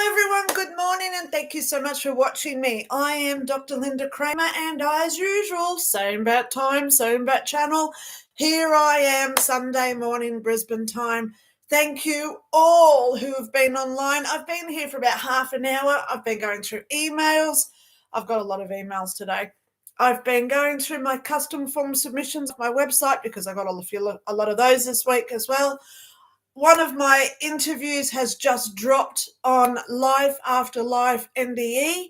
everyone, good morning and thank you so much for watching me. I am Dr. Lynda Cramer and as usual, same bat time, same bat channel. Here I am Sunday morning Brisbane time. Thank you all who have been online. I've been here for about half an hour. I've been going through emails. I've got a lot of emails today. I've been going through my custom form submissions on my website because I got a lot of those this week as well. One of my interviews has just dropped on Life After Life NDE.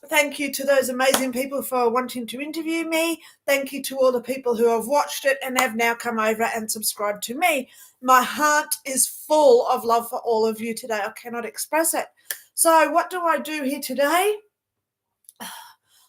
Thank you to those amazing people for wanting to interview me. Thank you to all the people who have watched it and have now come over and subscribed to me. My heart is full of love for all of you today. I cannot express it. So what do I do here today?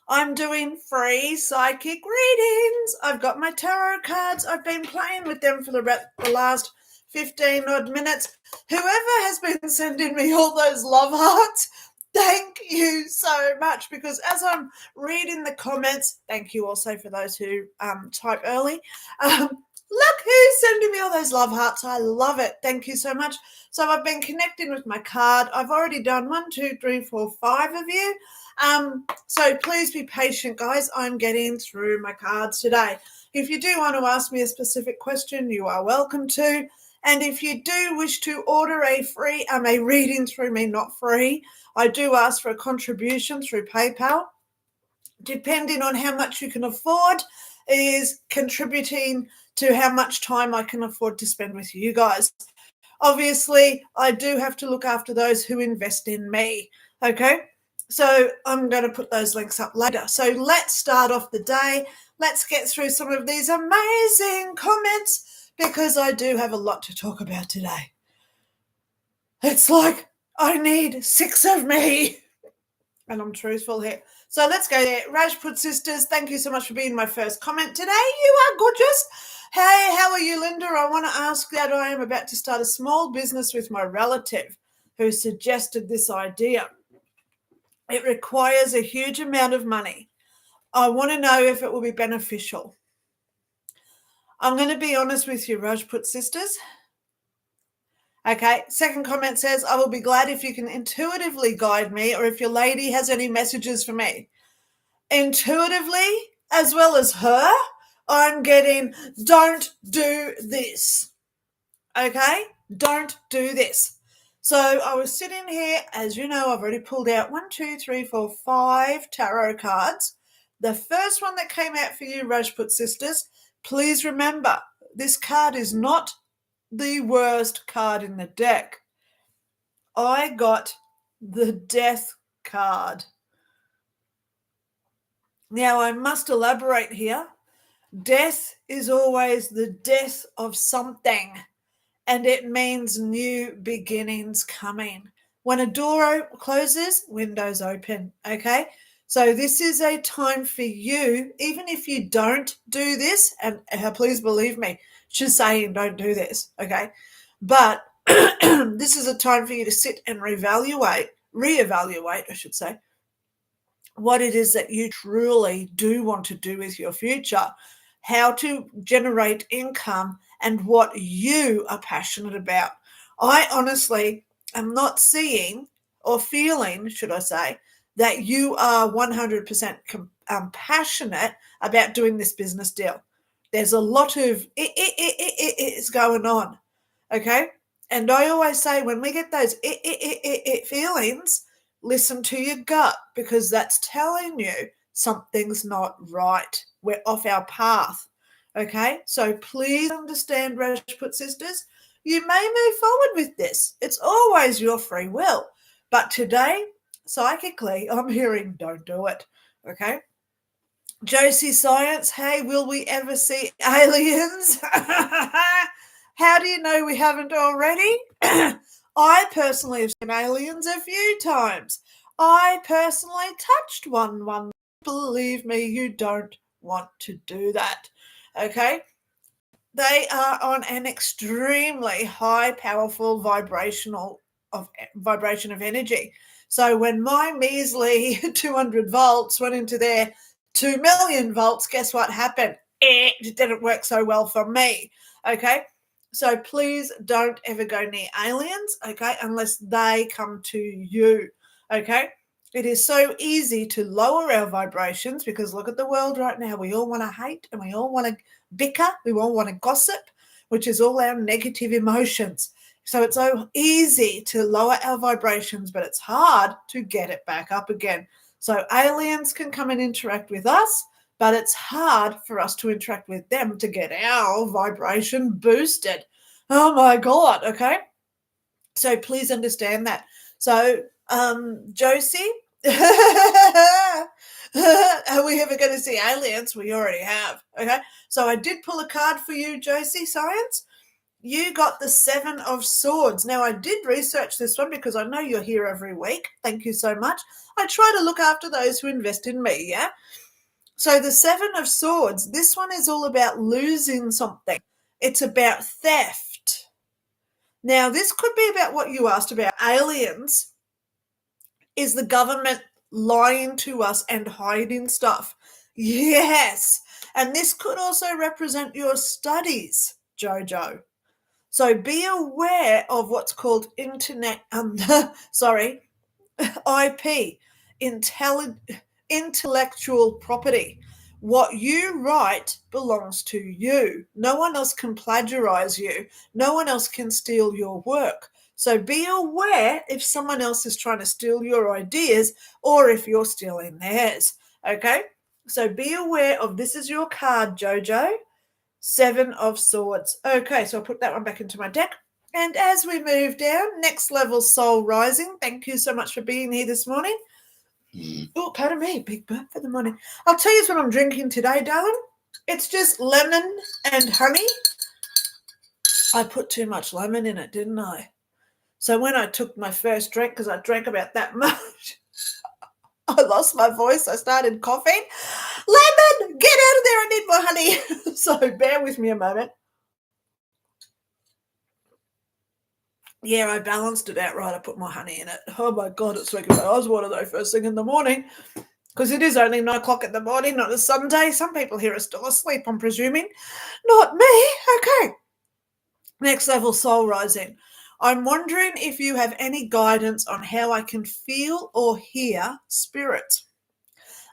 I'm doing free psychic readings. I've got my tarot cards. I've been playing with them for the last 15 odd minutes. Whoever has been sending me all those love hearts, thank you so much, because as I'm reading the comments, thank you also for those who type early. Look who's sending me all those love hearts. I love it. Thank you so much. So I've been connecting with my card. I've already done 1, 2, 3, 4, 5 of you. So please be patient, guys. I'm getting through my cards today. If you do want to ask me a specific question, you are welcome to. And if you do wish to order a reading through me, not free, I do ask for a contribution through PayPal. Depending on how much you can afford is contributing to how much time I can afford to spend with you guys. Obviously, I do have to look after those who invest in me, okay? So I'm going to put those links up later. So let's start off the day. Let's get through some of these amazing comments, because I do have a lot to talk about today. It's like I need 6 of me. And I'm truthful here. So let's go there. Rajput Sisters, thank you so much for being my first comment today. You are gorgeous. Hey, how are you, Linda? I want to ask that I am about to start a small business with my relative who suggested this idea. It requires a huge amount of money. I want to know if it will be beneficial. I'm going to be honest with you, Rajput Sisters. Okay, second comment says, I will be glad if you can intuitively guide me, or if your lady has any messages for me. Intuitively, as well as her, I'm getting, don't do this. Okay, don't do this. So I was sitting here, as you know, I've already pulled out 1, 2, 3, 4, 5 tarot cards. The first one that came out for you, Rajput Sisters, please remember, this card is not the worst card in the deck. I got the Death card. Now, I must elaborate here. Death is always the death of something, and it means new beginnings coming. When a door closes, windows open, okay? So this is a time for you, even if you don't do this, and please believe me, she's saying don't do this, okay? But this is a time for you to sit and reevaluate, I should say, what it is that you truly do want to do with your future, how to generate income, and what you are passionate about. I honestly am not seeing or feeling, should I say, that you are 100% passionate about doing this business deal. There's a lot of it's going on, okay? And I always say when we get those feelings, listen to your gut, because that's telling you something's not right. We're off our path, okay? So please understand, Rajput Sisters, you may move forward with this. It's always your free will. But today, psychically, I'm hearing don't do it, okay? Josie Science, hey, will we ever see aliens? How do you know we haven't already? I personally have seen aliens a few times. I personally touched one. Believe me, you don't want to do that, okay? They are on an extremely high, powerful vibration of energy. So when my measly 200 volts went into their 2 million volts, guess what happened? It didn't work so well for me, okay? So please don't ever go near aliens, okay, unless they come to you, okay? It is so easy to lower our vibrations because look at the world right now. We all want to hate and we all want to bicker. We all want to gossip, which is all our negative emotions. So it's so easy to lower our vibrations, but it's hard to get it back up again. So aliens can come and interact with us, but it's hard for us to interact with them to get our vibration boosted. Oh my God, okay? So please understand that. So, Josie, are we ever going to see aliens? We already have, okay? So I did pull a card for you, Josie, Science. You got the 7 of Swords. Now, I did research this one because I know you're here every week. Thank you so much. I try to look after those who invest in me, yeah? So the 7 of Swords, this one is all about losing something. It's about theft. Now, this could be about what you asked about aliens. Is the government lying to us and hiding stuff? Yes. And this could also represent your studies, Jojo. So be aware of what's called IP, intellectual property. What you write belongs to you. No one else can plagiarize you. No one else can steal your work. So be aware if someone else is trying to steal your ideas or if you're stealing theirs. Okay? So be aware of this is your card, Jojo. 7 of Swords. Okay, so I'll put that one back into my deck. And as we move down, next level Soul Rising. Thank you so much for being here this morning. Oh, pardon me, big burp for the morning. I'll tell you what I'm drinking today, darling. It's just lemon and honey. I put too much lemon in it, didn't I? So when I took my first drink, because I drank about that much, I lost my voice. I started coughing. Lemon, get out of there. I need more honey. So bear with me a moment. Yeah, I balanced it out right. I put more honey in it. Oh my God, it's like I was one of those first thing in the morning because it is only 9 o'clock in the morning, not a Sunday. Some people here are still asleep, I'm presuming. Not me. Okay. Next level Soul Rising. I'm wondering if you have any guidance on how I can feel or hear spirit.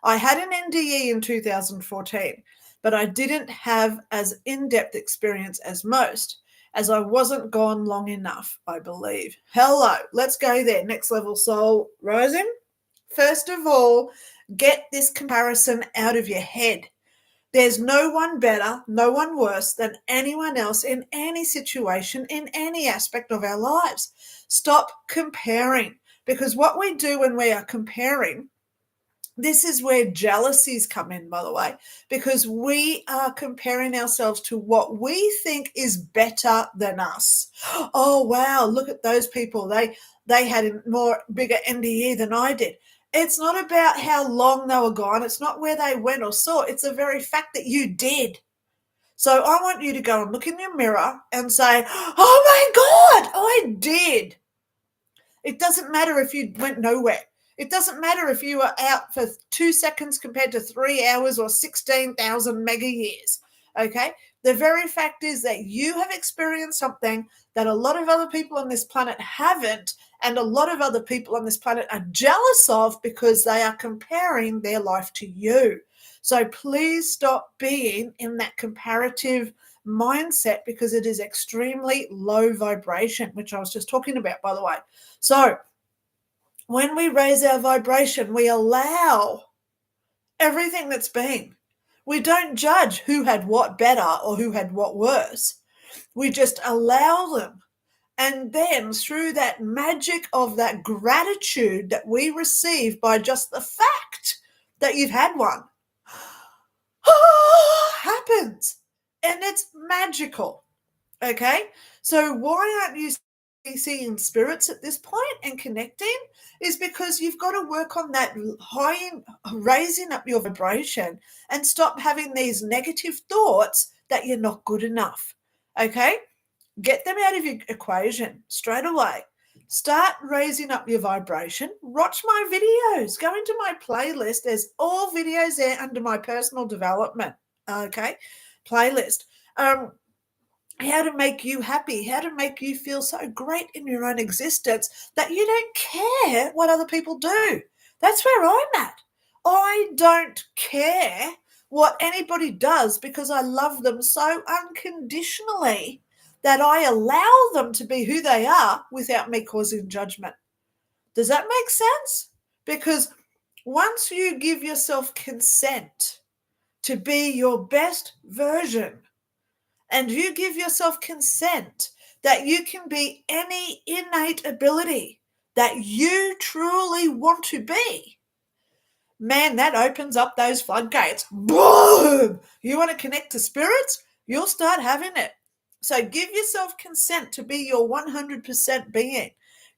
I had an NDE in 2014, but I didn't have as in-depth experience as most, as I wasn't gone long enough, I believe. Hello, let's go there. Next level Soul Rising. First of all, get this comparison out of your head. There's no one better, no one worse than anyone else in any situation, in any aspect of our lives. Stop comparing, because what we do when we are comparing, this is where jealousies come in, by the way, because we are comparing ourselves to what we think is better than us. Oh, wow, look at those people. They had a bigger NDE than I did. It's not about how long they were gone. It's not where they went or saw. It's the very fact that you did. So I want you to go and look in your mirror and say, oh my God, I did. It doesn't matter if you went nowhere. It doesn't matter if you were out for 2 seconds compared to 3 hours or 16,000 mega years. Okay? The very fact is that you have experienced something that a lot of other people on this planet haven't, and a lot of other people on this planet are jealous of because they are comparing their life to you. So please stop being in that comparative mindset because it is extremely low vibration, which I was just talking about, by the way. So when we raise our vibration, we allow everything that's been. We don't judge who had what better or who had what worse. We just allow them. And then through that magic of that gratitude that we receive by just the fact that you've had one, happens. And it's magical. Okay? So why aren't you seeing spirits at this point and connecting? Is because you've got to work on that raising up your vibration and stop having these negative thoughts that you're not good enough. Okay? Get them out of your equation straight away. Start raising up your vibration. Watch my videos. Go into my playlist. There's all videos there under my personal development, okay, playlist. how to make you happy, how to make you feel so great in your own existence that you don't care what other people do. That's where I'm at. I don't care what anybody does because I love them so unconditionally that I allow them to be who they are without me causing judgment. Does that make sense? Because once you give yourself consent to be your best version, and you give yourself consent that you can be any innate ability that you truly want to be, man, that opens up those floodgates. Boom! You want to connect to spirits? You'll start having it. So give yourself consent to be your 100% being.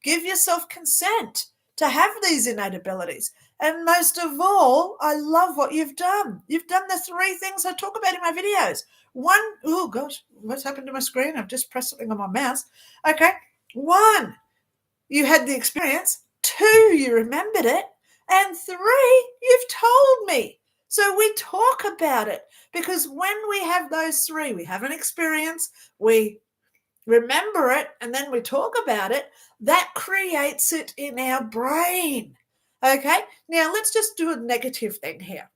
Give yourself consent to have these innate abilities. And most of all, I love what you've done. You've done the 3 things I talk about in my videos. 1, oh gosh, what's happened to my screen? I've just pressed something on my mouse. Okay. 1, you had the experience. 2, you remembered it. And 3, you've told me. So we talk about it, because when we have those 3, we have an experience, we remember it, and then we talk about it, that creates it in our brain. Okay, now let's just do a negative thing here.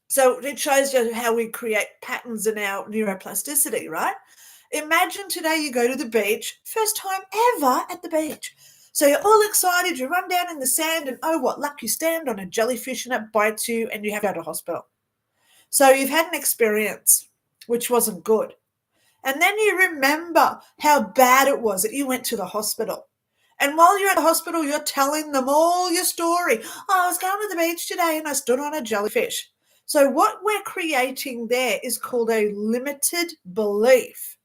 So it shows you how we create patterns in our neuroplasticity, right? Imagine today you go to the beach, first time ever at the beach. So you're all excited, you run down in the sand, and oh, what luck, you stand on a jellyfish and it bites you and you have to go to hospital. So you've had an experience which wasn't good. And then you remember how bad it was that you went to the hospital. And while you're at the hospital, you're telling them all your story. Oh, I was going to the beach today and I stood on a jellyfish. So what we're creating there is called a limited belief.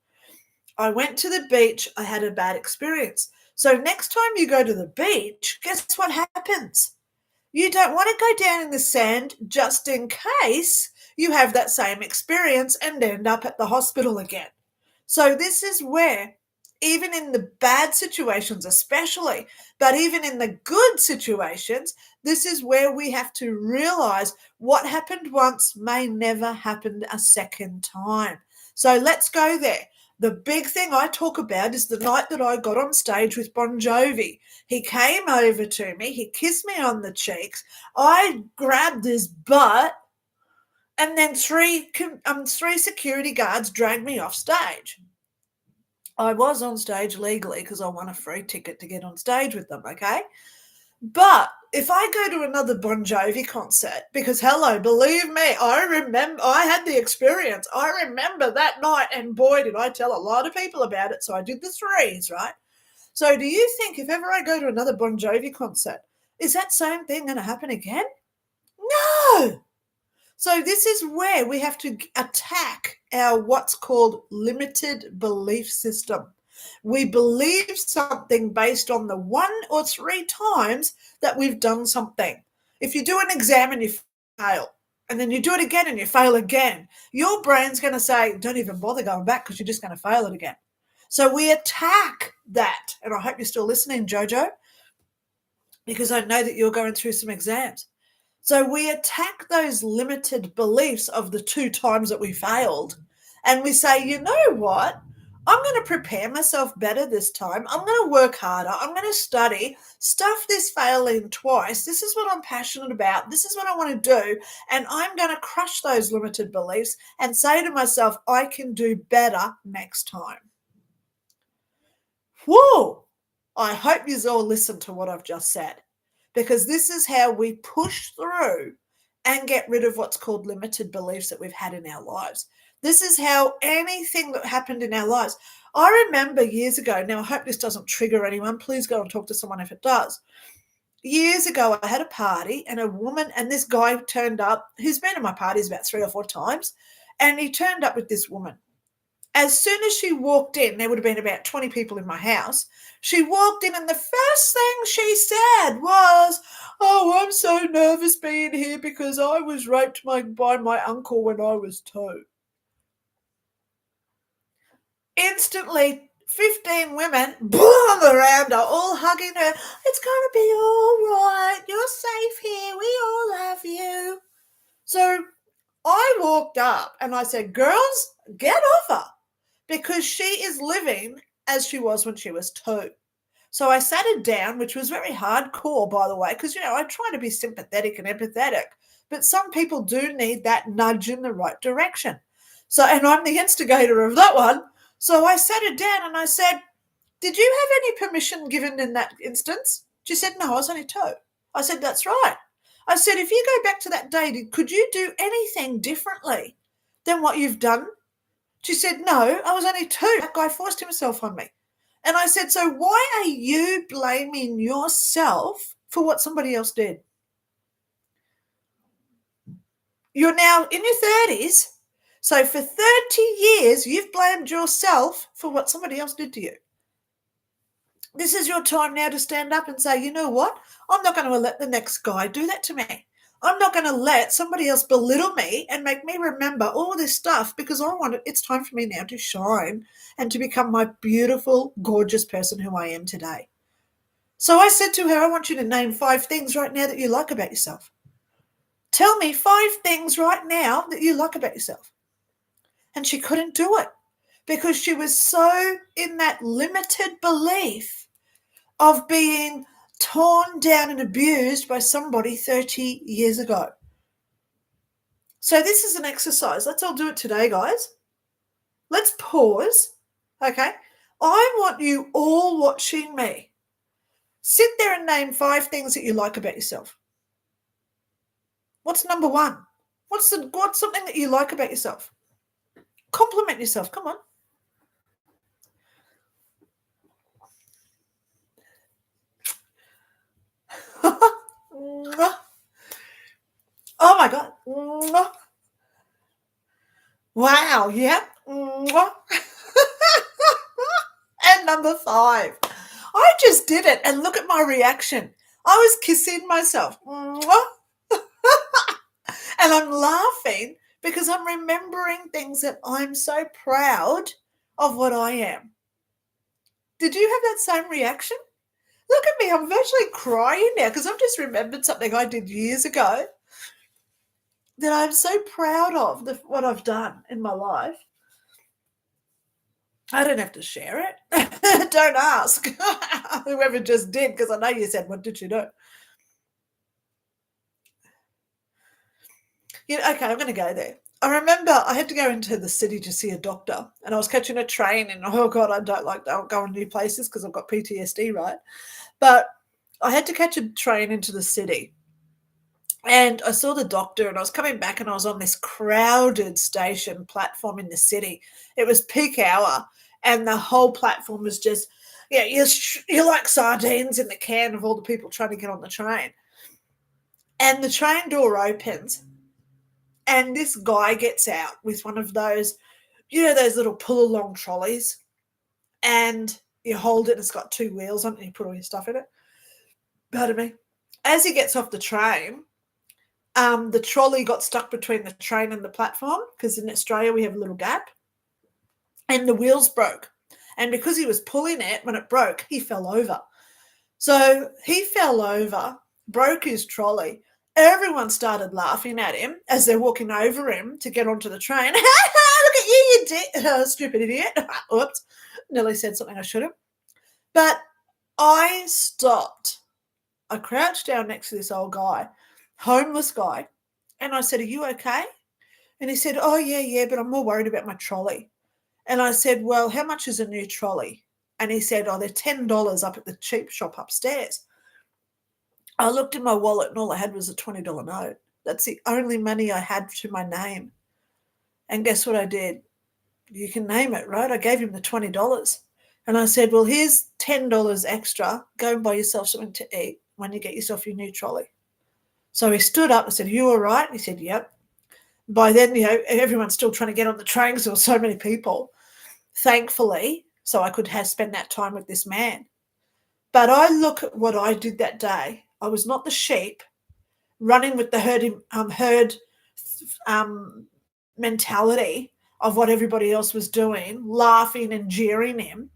I went to the beach, I had a bad experience. So next time you go to the beach, guess what happens? You don't want to go down in the sand just in case you have that same experience and end up at the hospital again. So this is where, even in the bad situations especially, but even in the good situations, this is where we have to realize what happened once may never happen a second time. So let's go there. The big thing I talk about is the night that I got on stage with Bon Jovi. He came over to me, he kissed me on the cheeks, I grabbed his butt, and then three security guards dragged me off stage. I was on stage legally because I won a free ticket to get on stage with them, okay? But if I go to another Bon Jovi concert, because hello, believe me, I had the experience. I remember that night, and boy, did I tell a lot of people about it. So I did the 3s, right? So do you think if ever I go to another Bon Jovi concert, is that same thing going to happen again? No. So this is where we have to attack our what's called limited belief system. We believe something based on the 1 or 3 times that we've done something. If you do an exam and you fail, and then you do it again and you fail again, your brain's going to say, don't even bother going back because you're just going to fail it again. So we attack that. And I hope you're still listening, Jojo, because I know that you're going through some exams. So we attack those limited beliefs of the 2 times that we failed, and we say, you know what? I'm going to prepare myself better this time. I'm going to work harder. I'm going to study, stuff this failing twice. This is what I'm passionate about. This is what I want to do. And I'm going to crush those limited beliefs and say to myself, I can do better next time. Whoa! I hope you all listen to what I've just said, because this is how we push through and get rid of what's called limited beliefs that we've had in our lives. This is how anything that happened in our lives. I remember years ago, now I hope this doesn't trigger anyone. Please go and talk to someone if it does. Years ago, I had a party and a woman and this guy turned up, who's been to my parties about 3 or 4 times, and he turned up with this woman. As soon as she walked in, there would have been about 20 people in my house. She walked in and the first thing she said was, oh, I'm so nervous being here because I was raped by my uncle when I was 2. Instantly, 15 women, boom, around her, all hugging her. It's going to be all right. You're safe here. We all love you. So I walked up and I said, girls, get off her. because she is living as she was when she was 2. So I sat her down, which was very hardcore, by the way, because, I try to be sympathetic and empathetic, but some people do need that nudge in the right direction. So, and I'm the instigator of that one. So I sat her down and I said, did you have any permission given in that instance? She said, no, I was only 2. I said, that's right. I said, if you go back to that day, could you do anything differently than what you've done? She said, no, I was only 2. That guy forced himself on me. And I said, so why are you blaming yourself for what somebody else did? You're now in your 30s. So for 30 years, you've blamed yourself for what somebody else did to you. This is your time now to stand up and say, you know what? I'm not going to let the next guy do that to me. I'm not going to let somebody else belittle me and make me remember all this stuff, because it's time for me now to shine and to become my beautiful, gorgeous person who I am today. So I said to her, I want you to name 5 things right now that you like about yourself. Tell me 5 things right now that you like about yourself. And she couldn't do it because she was so in that limited belief of being torn down and abused by somebody 30 years ago. So this is an exercise. Let's all do it today, guys. Let's pause, okay? I want you all watching me. Sit there and name 5 things that you like about yourself. What's number 1? What's something that you like about yourself? Compliment yourself. Come on. Oh my God. Wow. Yeah. And number 5. I just did it, and look at my reaction. I was kissing myself. And I'm laughing because I'm remembering things that I'm so proud of what I am. Did you have that same reaction? Look at me, I'm virtually crying now because I've just remembered something I did years ago that I'm so proud of, what I've done in my life. I don't have to share it. Don't ask whoever just did, because I know you said, what did you do? Okay, I'm going to go there. I remember I had to go into the city to see a doctor, and I was catching a train, and oh God, I don't like going new places because I've got PTSD, right? But I had to catch a train into the city, and I saw the doctor, and I was coming back, and I was on this crowded station platform in the city. It was peak hour, and the whole platform was just, you're like sardines in the can of all the people trying to get on the train. And the train door opens, and this guy gets out with one of those, those little pull-along trolleys, and you hold it, and it's got 2 wheels on it, and you put all your stuff in it. Pardon me. As he gets off the train, the trolley got stuck between the train and the platform, because in Australia we have a little gap, and the wheels broke. And because he was pulling it, when it broke, he fell over. So he fell over, broke his trolley. Everyone started laughing at him as they're walking over him to get onto the train. Look at you stupid idiot. Oops, nearly said something I shouldn't. But I stopped. I crouched down next to this old guy, homeless guy, and I said, are you okay? And he said, oh, yeah, but I'm more worried about my trolley. And I said, well, how much is a new trolley? And he said, oh, they're $10 up at the cheap shop upstairs. I looked in my wallet, and all I had was a $20 note. That's the only money I had to my name. And guess what I did? You can name it, right? I gave him the $20. And I said, well, here's $10 extra. Go and buy yourself something to eat when you get yourself your new trolley. So he stood up and said, are you all right? He said, yep. By then, everyone's still trying to get on the train because there were so many people, thankfully, so I could spend that time with this man. But I look at what I did that day. I was not the sheep running with the herd mentality of what everybody else was doing, laughing and jeering him.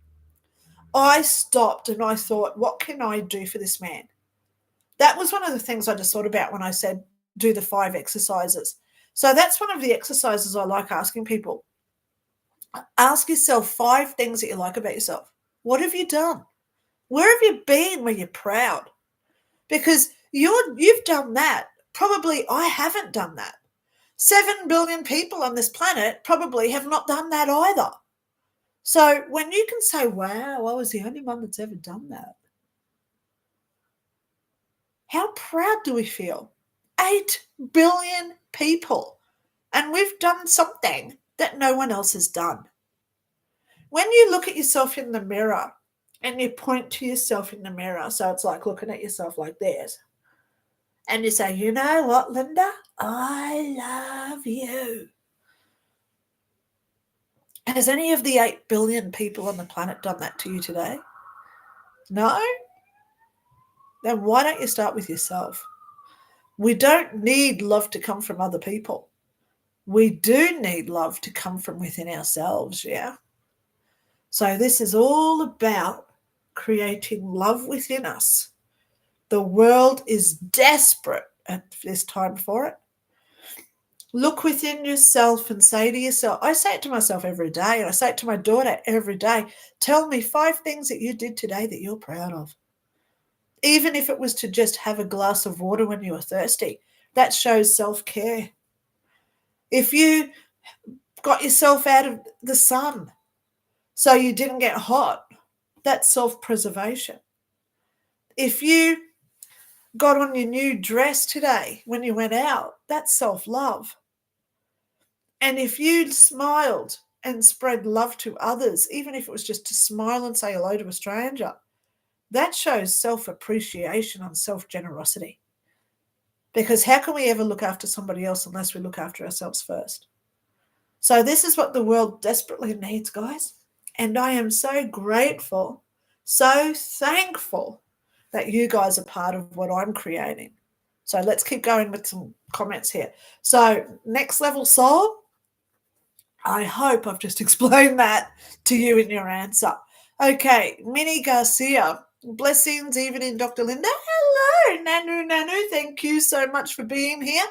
I stopped and I thought, what can I do for this man? That was one of the things I just thought about when I said do the 5 exercises. So that's one of the exercises I like asking people. Ask yourself 5 things that you like about yourself. What have you done? Where have you been where you're proud? Because you've done that. Probably I haven't done that. 7 billion people on this planet probably have not done that either. So when you can say, wow, I was the only one that's ever done that, how proud do we feel? 8 billion people. And we've done something that no one else has done. When you look at yourself in the mirror and you point to yourself in the mirror, so it's like looking at yourself like this, and you say, you know what, Lynda? I love you. Has any of the 8 billion people on the planet done that to you today? No? Then why don't you start with yourself? We don't need love to come from other people. We do need love to come from within ourselves, yeah? So this is all about creating love within us. The world is desperate at this time for it. Look within yourself and say to yourself, I say it to myself every day, and I say it to my daughter every day, tell me 5 things that you did today that you're proud of. Even if it was to just have a glass of water when you were thirsty, that shows self-care. If you got yourself out of the sun so you didn't get hot, that's self-preservation. If you got on your new dress today when you went out, that's self-love. And if you smiled and spread love to others, even if it was just to smile and say hello to a stranger, that shows self-appreciation and self-generosity. Because how can we ever look after somebody else unless we look after ourselves first? So this is what the world desperately needs, guys. And I am so grateful, so thankful that you guys are part of what I'm creating. So let's keep going with some comments here. So next level soul, I hope I've just explained that to you in your answer. Okay, Minnie Garcia, blessings even in Dr. Lynda. Hello, Nanu. Thank you so much for being here.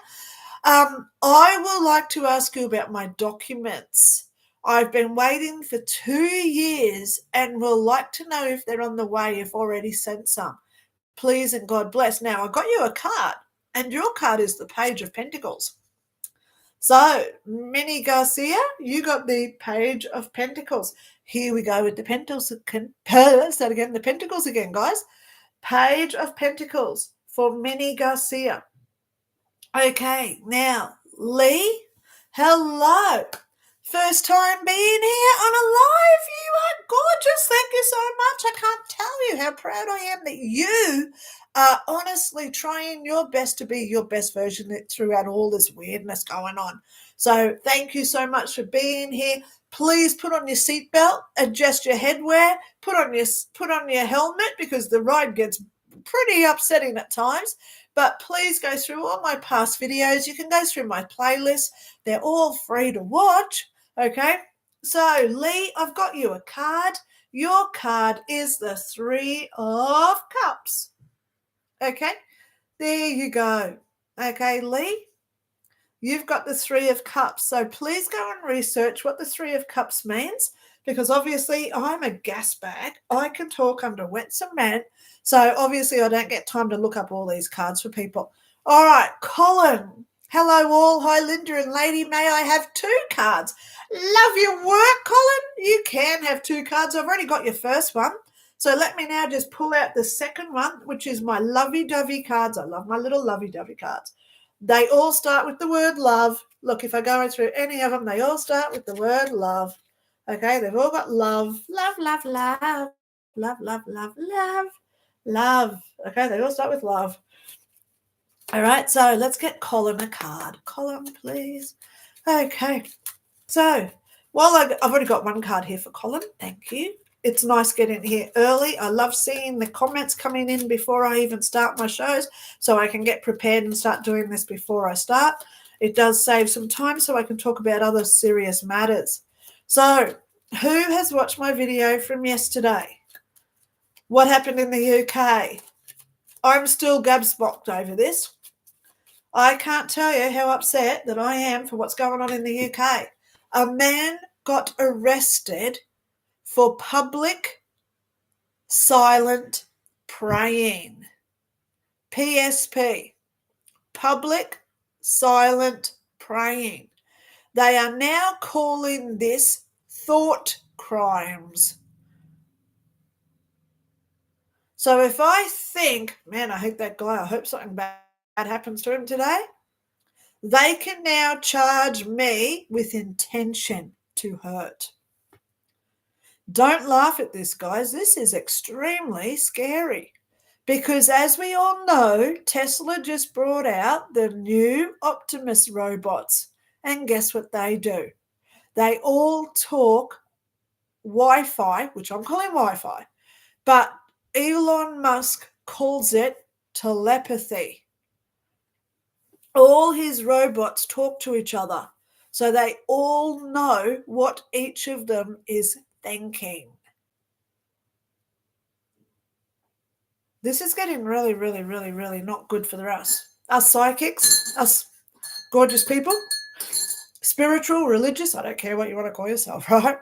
I would like to ask you about my documents. I've been waiting for 2 years and will like to know if they're on the way, if already sent some. Please and God bless. Now, I got you a card, and your card is the Page of Pentacles. So, Minnie Garcia, you got the Page of Pentacles. Here we go with the Pentacles. Start again, the Pentacles again, guys. Page of Pentacles for Minnie Garcia. Okay, now, Lee, hello. First time being here on a live. You are gorgeous. Thank you so much. I can't tell you how proud I am that you are honestly trying your best to be your best version throughout all this weirdness going on. So thank you so much for being here. Please put on your seatbelt, adjust your headwear, put on your helmet because the ride gets pretty upsetting at times. But please go through all my past videos. You can go through my playlist. They're all free to watch. Okay, so Lee, I've got you a card. Your card is the 3 of Cups. Okay, there you go. Okay, Lee, you've got the 3 of Cups. So please go and research what the 3 of Cups means, because obviously I'm a gas bag. I can talk under wet cement. So obviously I don't get time to look up all these cards for people. All right, Colin. Hello all. Hi, Linda and Lady. May I have 2 cards? Love your work, Colin. You can have 2 cards. I've already got your first one. So let me now just pull out the second one, which is my lovey-dovey cards. I love my little lovey-dovey cards. They all start with the word love. Look, if I go through any of them, they all start with the word love. Okay, they've all got love. Love, love, love. Love, love, love, love. Love. Okay, they all start with love. All right, so let's get Colin a card. Colin, please. Okay, so I've already got one card here for Colin. Thank you. It's nice getting here early. I love seeing the comments coming in before I even start my shows, so I can get prepared and start doing this before I start. It does save some time so I can talk about other serious matters. So who has watched my video from yesterday? What happened in the UK? I'm still gabsbocked over this. I can't tell you how upset that I am for what's going on in the UK. A man got arrested for public silent praying. PSP, public silent praying. They are now calling this thought crimes. So if I think, man, I hate that guy, I hope something bad happens to him today, they can now charge me with intention to hurt. Don't laugh at this, guys. This is extremely scary because, as we all know, Tesla just brought out the new Optimus robots. And guess what they do? They all talk Wi-Fi, which I'm calling Wi-Fi, but Elon Musk calls it telepathy. All his robots talk to each other, so they all know what each of them is thinking. This is getting really, really, really, really not good for us. Us psychics, us gorgeous people, spiritual, religious, I don't care what you want to call yourself, right?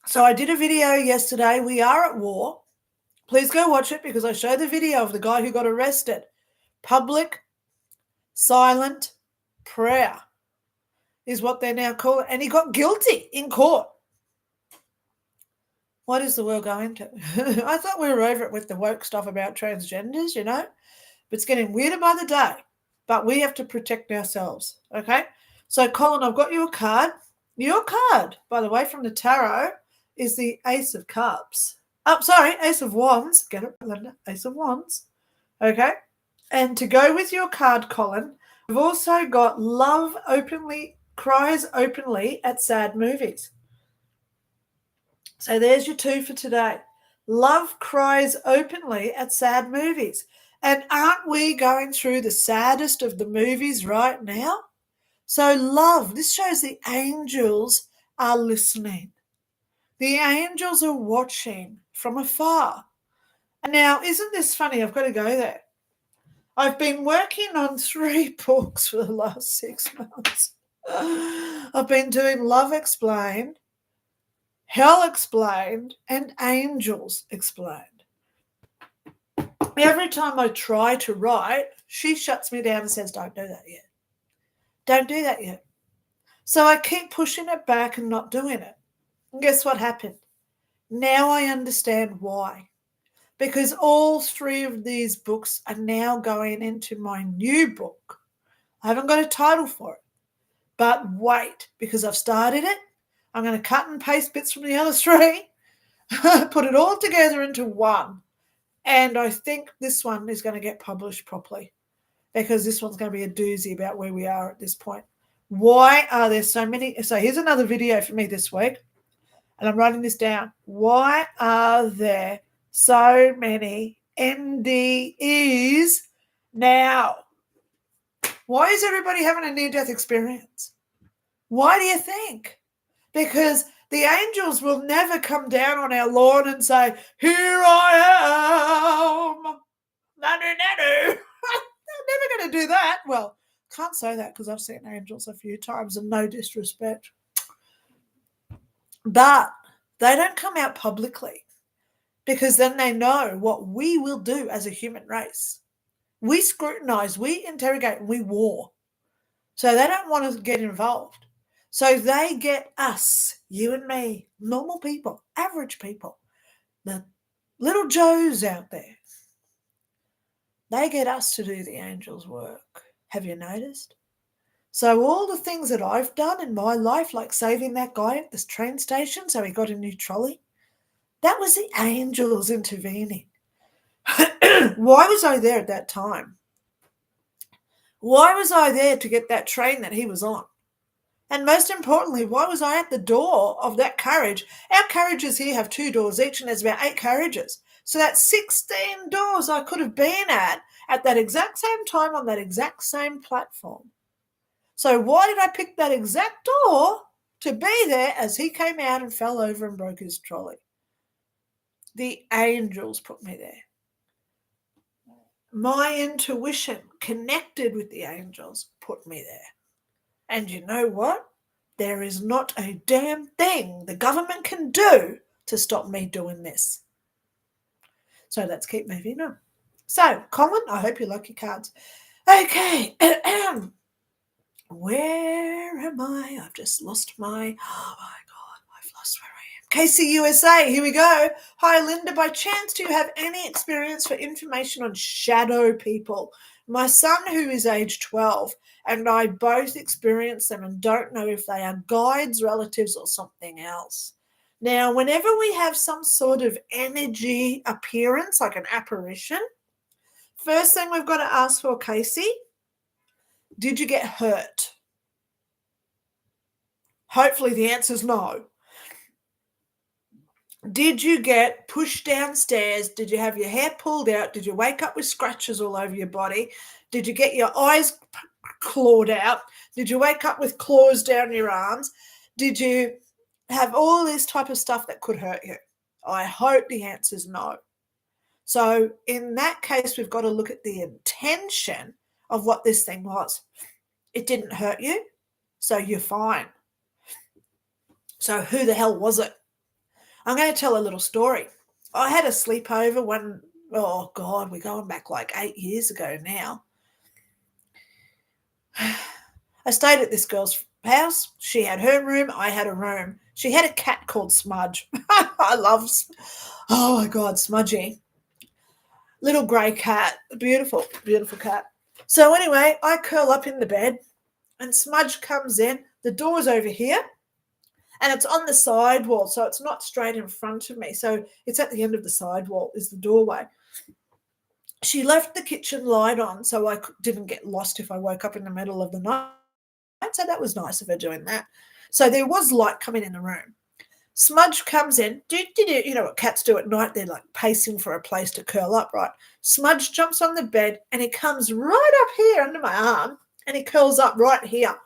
So I did a video yesterday. We are at war. Please go watch it because I showed the video of the guy who got arrested. Public silent prayer is what they're now calling it. And he got guilty in court. What is the world going to? I thought we were over it with the woke stuff about transgenders, you know. But it's getting weirder by the day. But we have to protect ourselves, okay? So, Colin, I've got you a card. Your card, by the way, from the tarot is the Ace of Cups. Oh, sorry, Ace of Wands. Get it, Lynda? Ace of Wands. Okay? And to go with your card, Colin, we've also got love openly, cries openly at sad movies. So there's your two for today. Love cries openly at sad movies. And aren't we going through the saddest of the movies right now? So love, this shows the angels are listening. The angels are watching from afar. And now, isn't this funny? I've got to go there. I've been working on 3 books for the last 6 months. I've been doing Love Explained, Hell Explained, and Angels Explained. Every time I try to write, she shuts me down and says, don't do that yet. Don't do that yet. So I keep pushing it back and not doing it. And guess what happened? Now I understand why. Because all 3 of these books are now going into my new book. I haven't got a title for it. But wait, because I've started it, I'm going to cut and paste bits from the other 3, put it all together into one. And I think this one is going to get published properly because this one's going to be a doozy about where we are at this point. Why are there so many? So here's another video for me this week, and I'm writing this down. Why are there so many NDEs now? Why is everybody having a near-death experience? Why do you think? Because the angels will never come down on our lawn and say, here I am. Nanu, nanu. They're never going to do that. Well, can't say that because I've seen angels a few times and no disrespect. But they don't come out publicly because then they know what we will do as a human race. We scrutinize, we interrogate, we war. So they don't want to get involved. So they get us, you and me, normal people, average people, the little Joes out there. They get us to do the angels' work. Have you noticed? So all the things that I've done in my life, like saving that guy at this train station so he got a new trolley, that was the angels intervening. Why was I there at that time? Why was I there to get that train that he was on? And most importantly, why was I at the door of that carriage? Our carriages here have 2 doors each, and there's about 8 carriages. So that's 16 doors I could have been at that exact same time on that exact same platform. So why did I pick that exact door to be there as he came out and fell over and broke his trolley? The angels put me there. My intuition connected with the angels put me there. And you know what? There is not a damn thing the government can do to stop me doing this. So let's keep moving on. So, Colin, I hope you like your cards. Okay. Where am I? I've just lost my... Oh, my God. I've lost where I am. KCUSA, here we go. Hi, Lynda. By chance, do you have any experience for information on shadow people? My son, who is age 12, and I both experience them and don't know if they are guides, relatives, or something else. Now, whenever we have some sort of energy appearance, like an apparition, first thing we've got to ask for, Casey, did you get hurt? Hopefully the answer is no. Did you get pushed downstairs? Did you have your hair pulled out? Did you wake up with scratches all over your body? Did you get your eyes clawed out? Did you wake up with claws down your arms? Did you have all this type of stuff that could hurt you? I hope the answer is no. So in that case, we've got to look at the intention of what this thing was. It didn't hurt you, so you're fine. So who the hell was it? I'm going to tell a little story. I had a sleepover when, oh God, we're going back like 8 years ago now. I stayed at this girl's house. She had her room. I had a room. She had a cat called Smudge. I love, oh my God, Smudgy. Little grey cat. Beautiful, beautiful cat. So anyway, I curl up in the bed and Smudge comes in. The door's over here and it's on the side wall, so it's not straight in front of me. So it's at the end of the side wall is the doorway. She left the kitchen light on so I didn't get lost if I woke up in the middle of the night. So that was nice of her doing that. So there was light coming in the room. Smudge comes in. You know what cats do at night? They're like pacing for a place to curl up, right? Smudge jumps on the bed and he comes right up here under my arm and he curls up right here.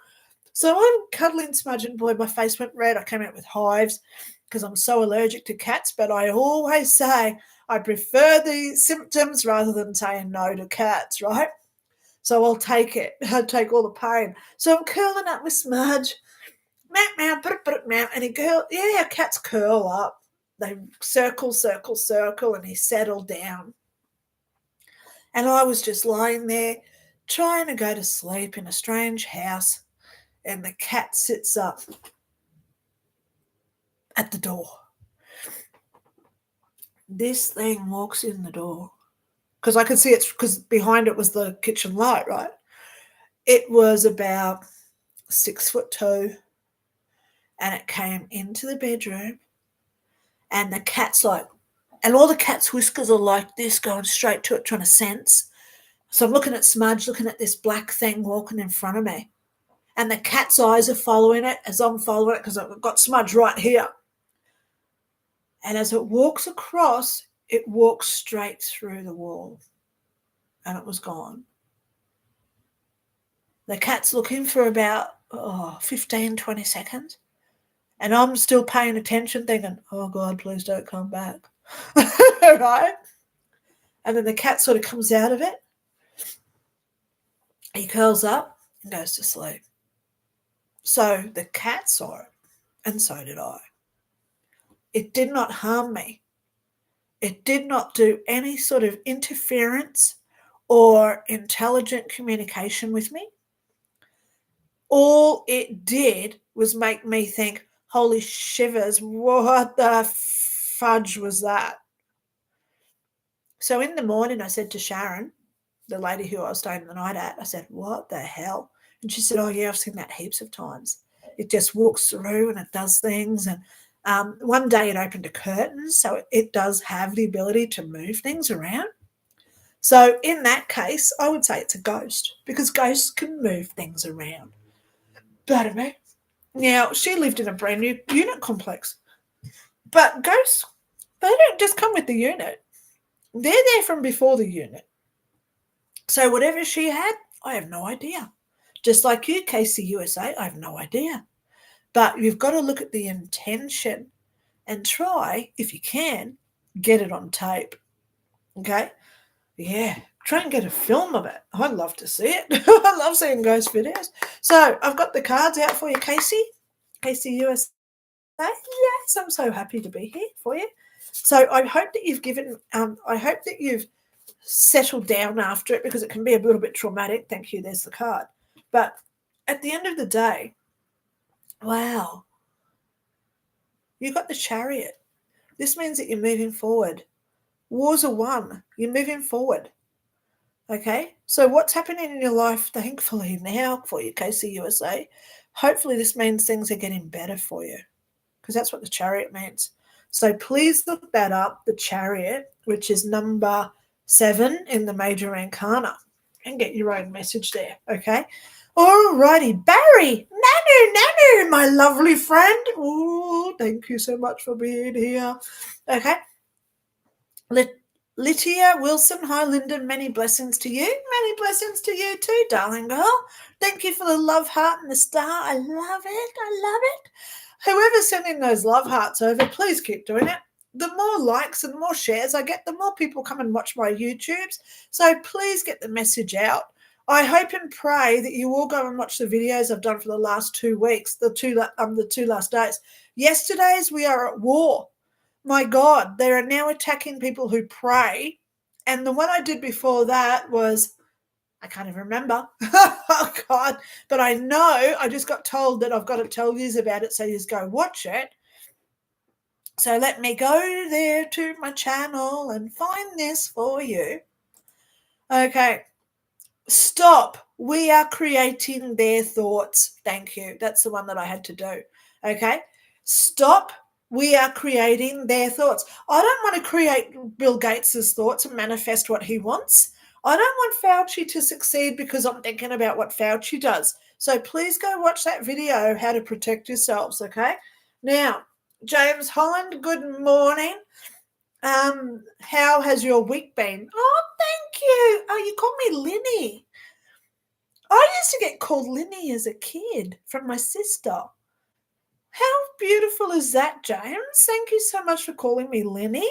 So I'm cuddling Smudge and boy, my face went red. I came out with hives because I'm so allergic to cats, but I always say I prefer the symptoms rather than saying no to cats, right? So I'll take it. I'll take all the pain. So I'm curling up with Smudge. Meow, meow, and cats curl up. They circle, circle, circle, and he settled down. And I was just lying there trying to go to sleep in a strange house, and the cat sits up at the door. This thing walks in the door because I could see it because behind it was the kitchen light, right? It was about 6'2", and it came into the bedroom, and the cat's like, and all the cat's whiskers are like this, going straight to it, trying to sense. So I'm looking at Smudge, looking at this black thing walking in front of me, and the cat's eyes are following it as I'm following it because I've got Smudge right here. And as it walks across, it walks straight through the wall, and it was gone. The cat's looking for about 15, 20 seconds. And I'm still paying attention thinking, oh, God, please don't come back. Right? And then the cat sort of comes out of it. He curls up and goes to sleep. So the cat saw it, and so did I. It did not harm me. It did not do any sort of interference or intelligent communication with me. All it did was make me think, holy shivers, what the fudge was that? So in the morning, I said to Sharon, the lady who I was staying the night at, I said, what the hell? And she said, oh, yeah, I've seen that heaps of times. It just walks through and it does things. And one day it opened a curtain, so it does have the ability to move things around. So in that case, I would say it's a ghost because ghosts can move things around. Pardon me. Now, she lived in a brand new unit complex. But ghosts, they don't just come with the unit. They're there from before the unit. So whatever she had, I have no idea. Just like you, KCUSA, I have no idea. But you've got to look at the intention and try, if you can, get it on tape. Okay? Yeah. try and get a film of it. I'd love to see it. I love seeing ghost videos. So I've got the cards out for you, Casey. Casey USA. Yes, I'm so happy to be here for you. So I hope that you've settled down after it, because it can be a little bit traumatic. Thank you, there's the card. But at the end of the day, wow, you got the Chariot. This means that you're moving forward. Wars are won. You're moving forward. Okay, so what's happening in your life, thankfully, now for you, Casey USA? Hopefully this means things are getting better for you, because that's what the Chariot means. So please look that up, the Chariot, which is number 7 in the major arcana, and get your own message there, okay? All righty, Barry, Nanu, my lovely friend. Oh, thank you so much for being here. Okay. Lydia Wilson, hi Linda, many blessings to you. Many blessings to you too, darling girl. Thank you for the love heart and the star. I love it. Whoever's sending those love hearts over, please keep doing it. The more likes and more shares I get, the more people come and watch my YouTubes. So please get the message out. I hope and pray that you all go and watch the videos I've done for the last 2 weeks, the two last days. Yesterday's we are at war. My God, they are now attacking people who pray. And the one I did before that was, I can't even remember. Oh, God. But I know I just got told that I've got to tell you about it, so you just go watch it. So let me go there to my channel and find this for you. Okay. Stop. We are creating their thoughts. Thank you. That's the one that I had to do. Okay. Stop. We are creating their thoughts. I don't want to create Bill Gates's thoughts and manifest what he wants. I don't want Fauci to succeed because I'm thinking about what Fauci does. So please go watch that video, how to protect yourselves, okay? Now, James Holland, good morning. How has your week been? Oh, thank you. Oh, you call me Linny. I used to get called Linny as a kid from my sister. How beautiful is that, James? Thank you so much for calling me Lenny.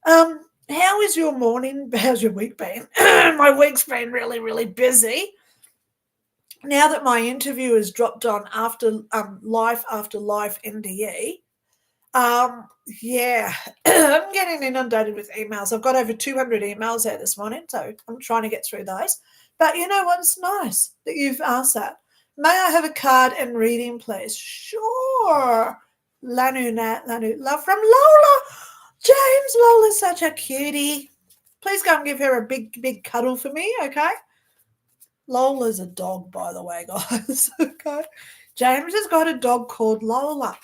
How is your morning? How's your week been? My week's been really, really busy. Now that my interview has dropped on after Life After Life NDE, yeah, I'm getting inundated with emails. I've got over 200 emails there this morning, so I'm trying to get through those. But you know what? It's nice that you've asked that. May I have a card and reading, please? Sure. Lanu, love from Lola. James, Lola's such a cutie. Please go and give her a big, big cuddle for me, okay? Lola's a dog, by the way, guys. Okay. James has got a dog called Lola.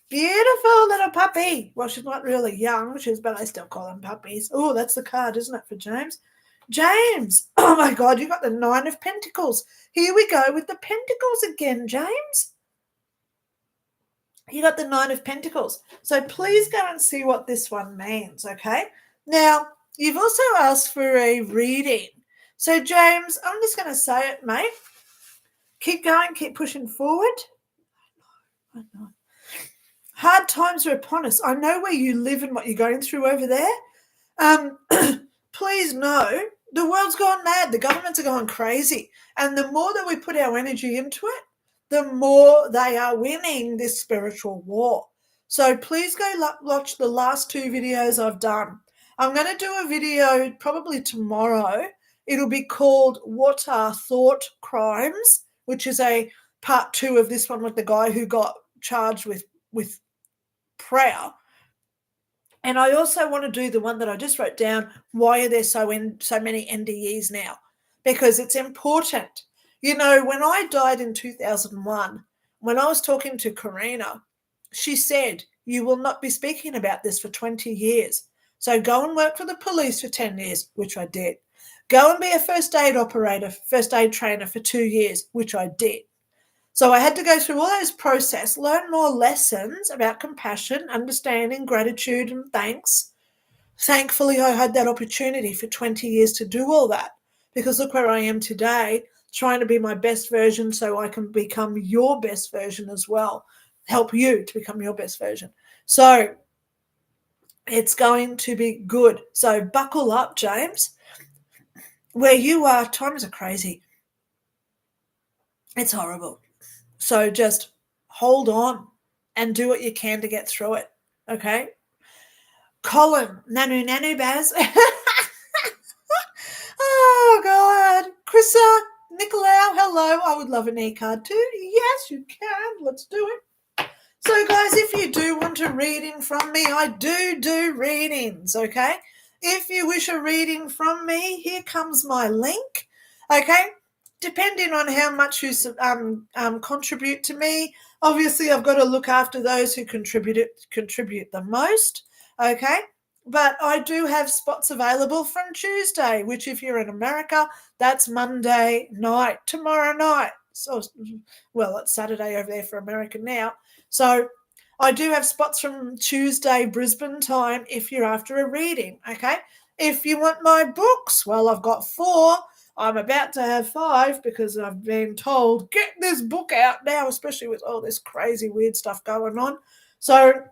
Beautiful little puppy. Well, she's not really young, but I still call them puppies. Oh, that's the card, isn't it, for James? James, oh my God, you got the 9 of Pentacles. Here we go with the Pentacles again, James. You got the 9 of Pentacles. So please go and see what this one means, okay? Now, you've also asked for a reading. So, James, I'm just going to say it, mate. Keep going, keep pushing forward. I know. Hard times are upon us. I know where you live and what you're going through over there. Please know the world's gone mad. The governments are going crazy. And the more that we put our energy into it, the more they are winning this spiritual war. So please go watch the last 2 videos I've done. I'm going to do a video probably tomorrow. It'll be called What Are Thought Crimes, which is a part 2 of this one with the guy who got charged with prayer. And I also want to do the one that I just wrote down, why are there so many NDEs now? Because it's important. You know, when I died in 2001, when I was talking to Karina, she said, you will not be speaking about this for 20 years. So go and work for the police for 10 years, which I did. Go and be a first aid operator, first aid trainer for 2 years, which I did. So I had to go through all those process, learn more lessons about compassion, understanding, gratitude, and thanks. Thankfully, I had that opportunity for 20 years to do all that, because look where I am today, trying to be my best version so I can become your best version as well, help you to become your best version. So it's going to be good. So buckle up, James. where you are, times are crazy. It's horrible. So just hold on and do what you can to get through it. Okay? Colin, Nanu Baz. Oh, God. Chrissa, Nicolau, hello. I would love an e-card too. Yes, you can. Let's do it. So, guys, if you do want a reading from me, I do readings, okay? If you wish a reading from me, here comes my link, okay? Depending on how much you contribute to me, obviously I've got to look after those who contribute the most, okay? But I do have spots available from Tuesday, which if you're in America, that's Monday night, tomorrow night. So, well, it's Saturday over there for America now. So I do have spots from Tuesday, Brisbane time, if you're after a reading, okay? If you want my books, well, I've got 4. I'm about to have 5 because I've been told, get this book out now, especially with all this crazy, weird stuff going on. So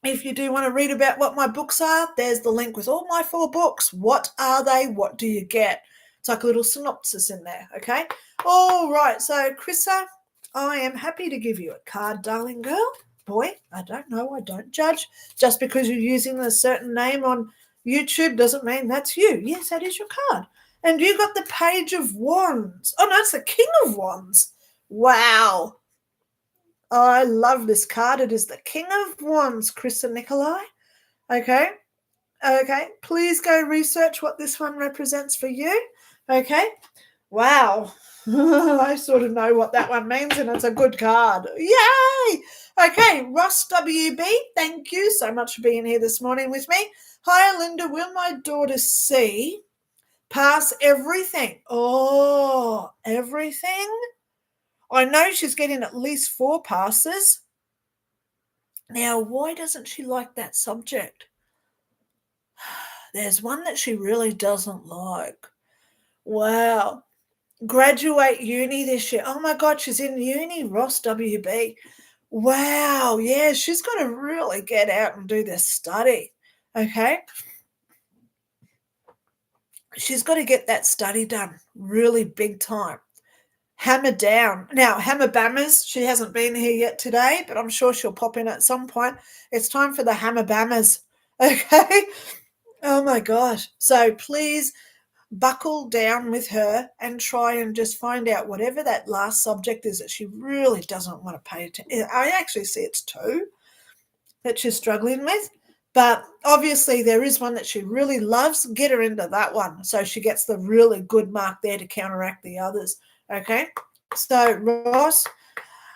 if you do want to read about what my books are, there's the link with all my 4 books. What are they? What do you get? It's like a little synopsis in there, okay? All right, so Chrissa, I am happy to give you a card, darling girl. Boy, I don't know, I don't judge. Just because you're using a certain name on YouTube doesn't mean that's you. Yes, that is your card. And you got the Page of Wands. Oh, no, it's the King of Wands. Wow. I love this card. It is the King of Wands, Chrissa Nicolai. Okay. Okay. Please go research what this one represents for you. Okay. Wow. I sort of know what that one means, and it's a good card. Yay! Okay, Ross WB, thank you so much for being here this morning with me. Hi, Linda. Will my daughter C pass everything? Oh, everything? I know she's getting at least 4 passes. Now, why doesn't she like that subject? There's one that she really doesn't like. Wow. Graduate uni this year. Oh my God, she's in uni, Ross WB. Wow, yeah, she's got to really get out and do this study, okay? She's got to get that study done really big time. Hammer down. Now, Hammer Bammers, she hasn't been here yet today, but I'm sure she'll pop in at some point. It's time for the Hammer Bammers, okay? Oh my gosh. So please buckle down with her and try and just find out whatever that last subject is that she really doesn't want to pay attention. I actually see it's 2 that she's struggling with, but obviously there is one that she really loves. Get her into that one so she gets the really good mark there to counteract the others, okay? So Ross,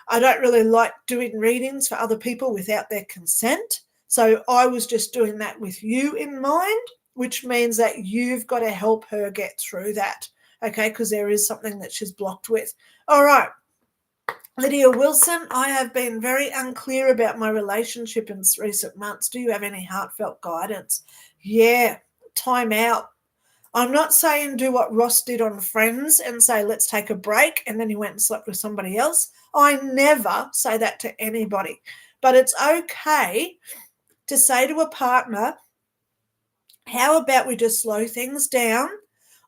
I don't really like doing readings for other people without their consent, so I was just doing that with you in mind, which means that you've got to help her get through that, okay, because there is something that she's blocked with. All right. Lydia Wilson, I have been very unclear about my relationship in recent months. Do you have any heartfelt guidance? Yeah, time out. I'm not saying do what Ross did on Friends and say, let's take a break, and then he went and slept with somebody else. I never say that to anybody. But it's okay to say to a partner, how about we just slow things down?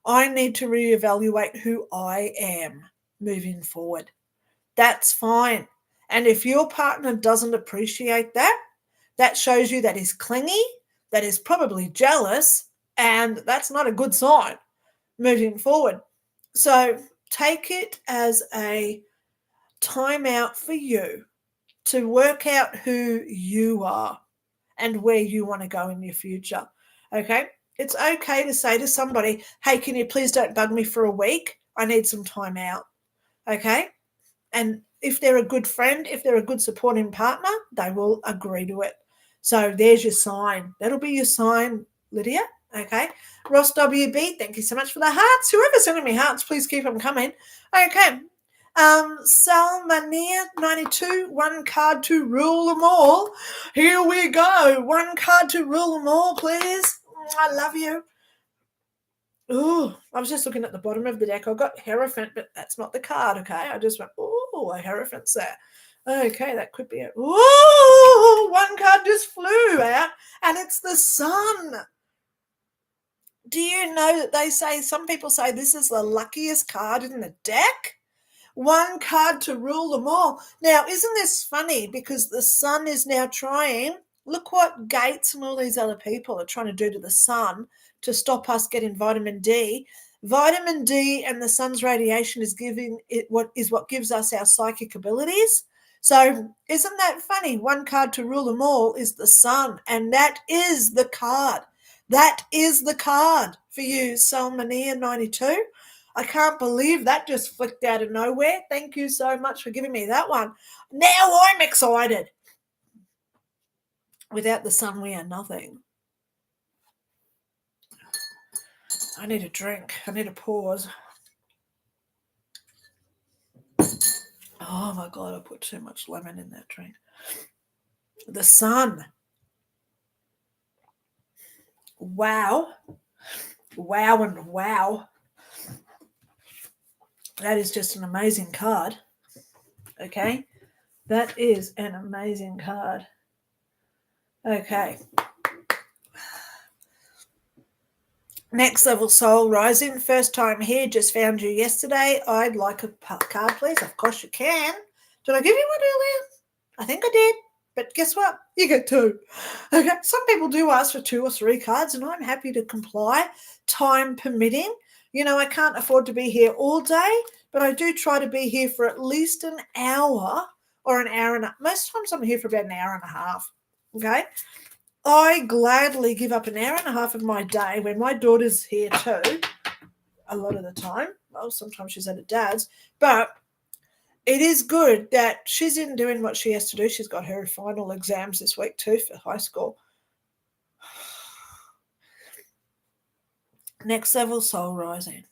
I need to reevaluate who I am moving forward. That's fine. And if your partner doesn't appreciate that, that shows you that he's clingy, that he's probably jealous, and that's not a good sign moving forward. So take it as a time out for you to work out who you are and where you want to go in your future. Okay? It's okay to say to somebody, hey, can you please don't bug me for a week? I need some time out. Okay? And if they're a good friend, if they're a good supporting partner, they will agree to it. So there's your sign. That'll be your sign, Lydia. Okay. Ross WB, thank you so much for the hearts. Whoever's sending me hearts, please keep them coming. Okay. Salmania 92, 1 card to rule them all. Here we go. 1 card to rule them all, please. I love you. Oh, I was just looking at the bottom of the deck. I got Hierophant, but that's not the card, okay? I just went, oh, a Hierophant's there. Okay, that could be it. Oh, 1 card just flew out, and it's the Sun. Do you know that some people say this is the luckiest card in the deck? One card to rule them all. Now, isn't this funny? Because the sun is now trying. Look what Gates and all these other people are trying to do to the sun to stop us getting vitamin D. Vitamin D and the sun's radiation is what gives us our psychic abilities. So isn't that funny? One card to rule them all is the sun, and that is the card. That is the card for you, Salmania 92. I can't believe that just flicked out of nowhere. Thank you so much for giving me that one. Now I'm excited. Without the sun, we are nothing. I need a drink. I need a pause. Oh my God, I put too much lemon in that drink. The sun. Wow. Wow and wow. That is just an amazing card. Okay. That is an amazing card. Okay. Next level soul rising. First time here. Just found you yesterday. I'd like a card, please. Of course you can. Did I give you one earlier? I think I did. But guess what? You get two. Okay. Some people do ask for 2 or 3 cards, and I'm happy to comply, time permitting. You know, I can't afford to be here all day, but I do try to be here for at least an hour or an hour and a half. Most times I'm here for about an hour and a half. Okay. I gladly give up an hour and a half of my day when my daughter's here too, a lot of the time. Well, sometimes she's at her dad's, but it is good that she's in doing what she has to do. She's got her final exams this week too for high school. Next level soul rising.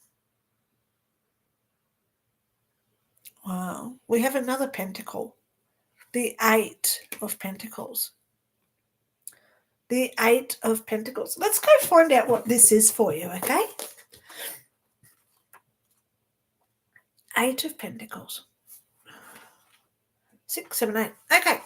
Wow. We have another pentacle. The 8 of Pentacles. The 8 of Pentacles. Let's go find out what this is for you, okay? 8 of Pentacles. 6, 7, 8. Okay.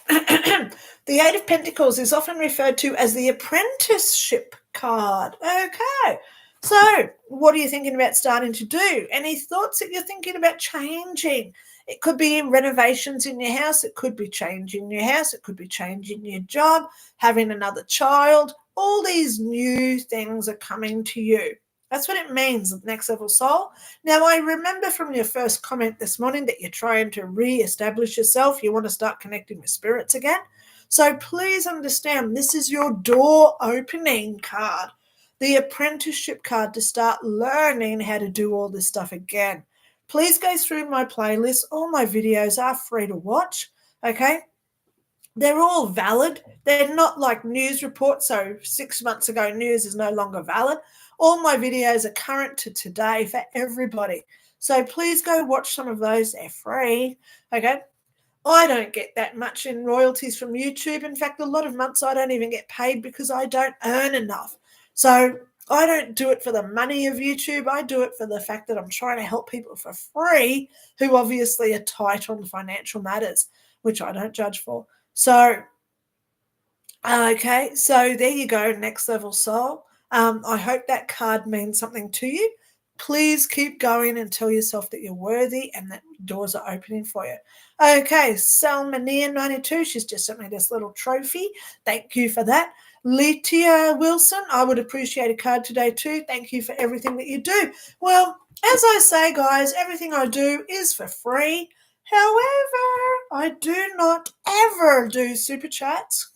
The 8 of Pentacles is often referred to as the apprenticeship card. Okay. So, what are you thinking about starting to do? Any thoughts that you're thinking about changing? It could be renovations in your house. It could be changing your house. It could be changing your job, having another child. All these new things are coming to you. That's what it means, next level soul. Now, I remember from your first comment this morning that you're trying to re-establish yourself. You want to start connecting with spirits again. So please understand, this is your door opening card, the apprenticeship card to start learning how to do all this stuff again. Please go through my playlist. All my videos are free to watch, okay? They're all valid. They're not like news reports. So 6 months ago, news is no longer valid. All my videos are current to today for everybody. So please go watch some of those. They're free, okay? I don't get that much in royalties from YouTube. In fact, a lot of months I don't even get paid because I don't earn enough. So I don't do it for the money of YouTube. I do it for the fact that I'm trying to help people for free who obviously are tight on financial matters, which I don't judge for. So, okay, so there you go, next level soul. I hope that card means something to you. Please keep going and tell yourself that you're worthy and that doors are opening for you. Okay, Salmania 92, she's just sent me this little trophy. Thank you for that. Letia Wilson, I would appreciate a card today too. Thank you for everything that you do. Well, as I say, guys, everything I do is for free. However, I do not ever do super chats.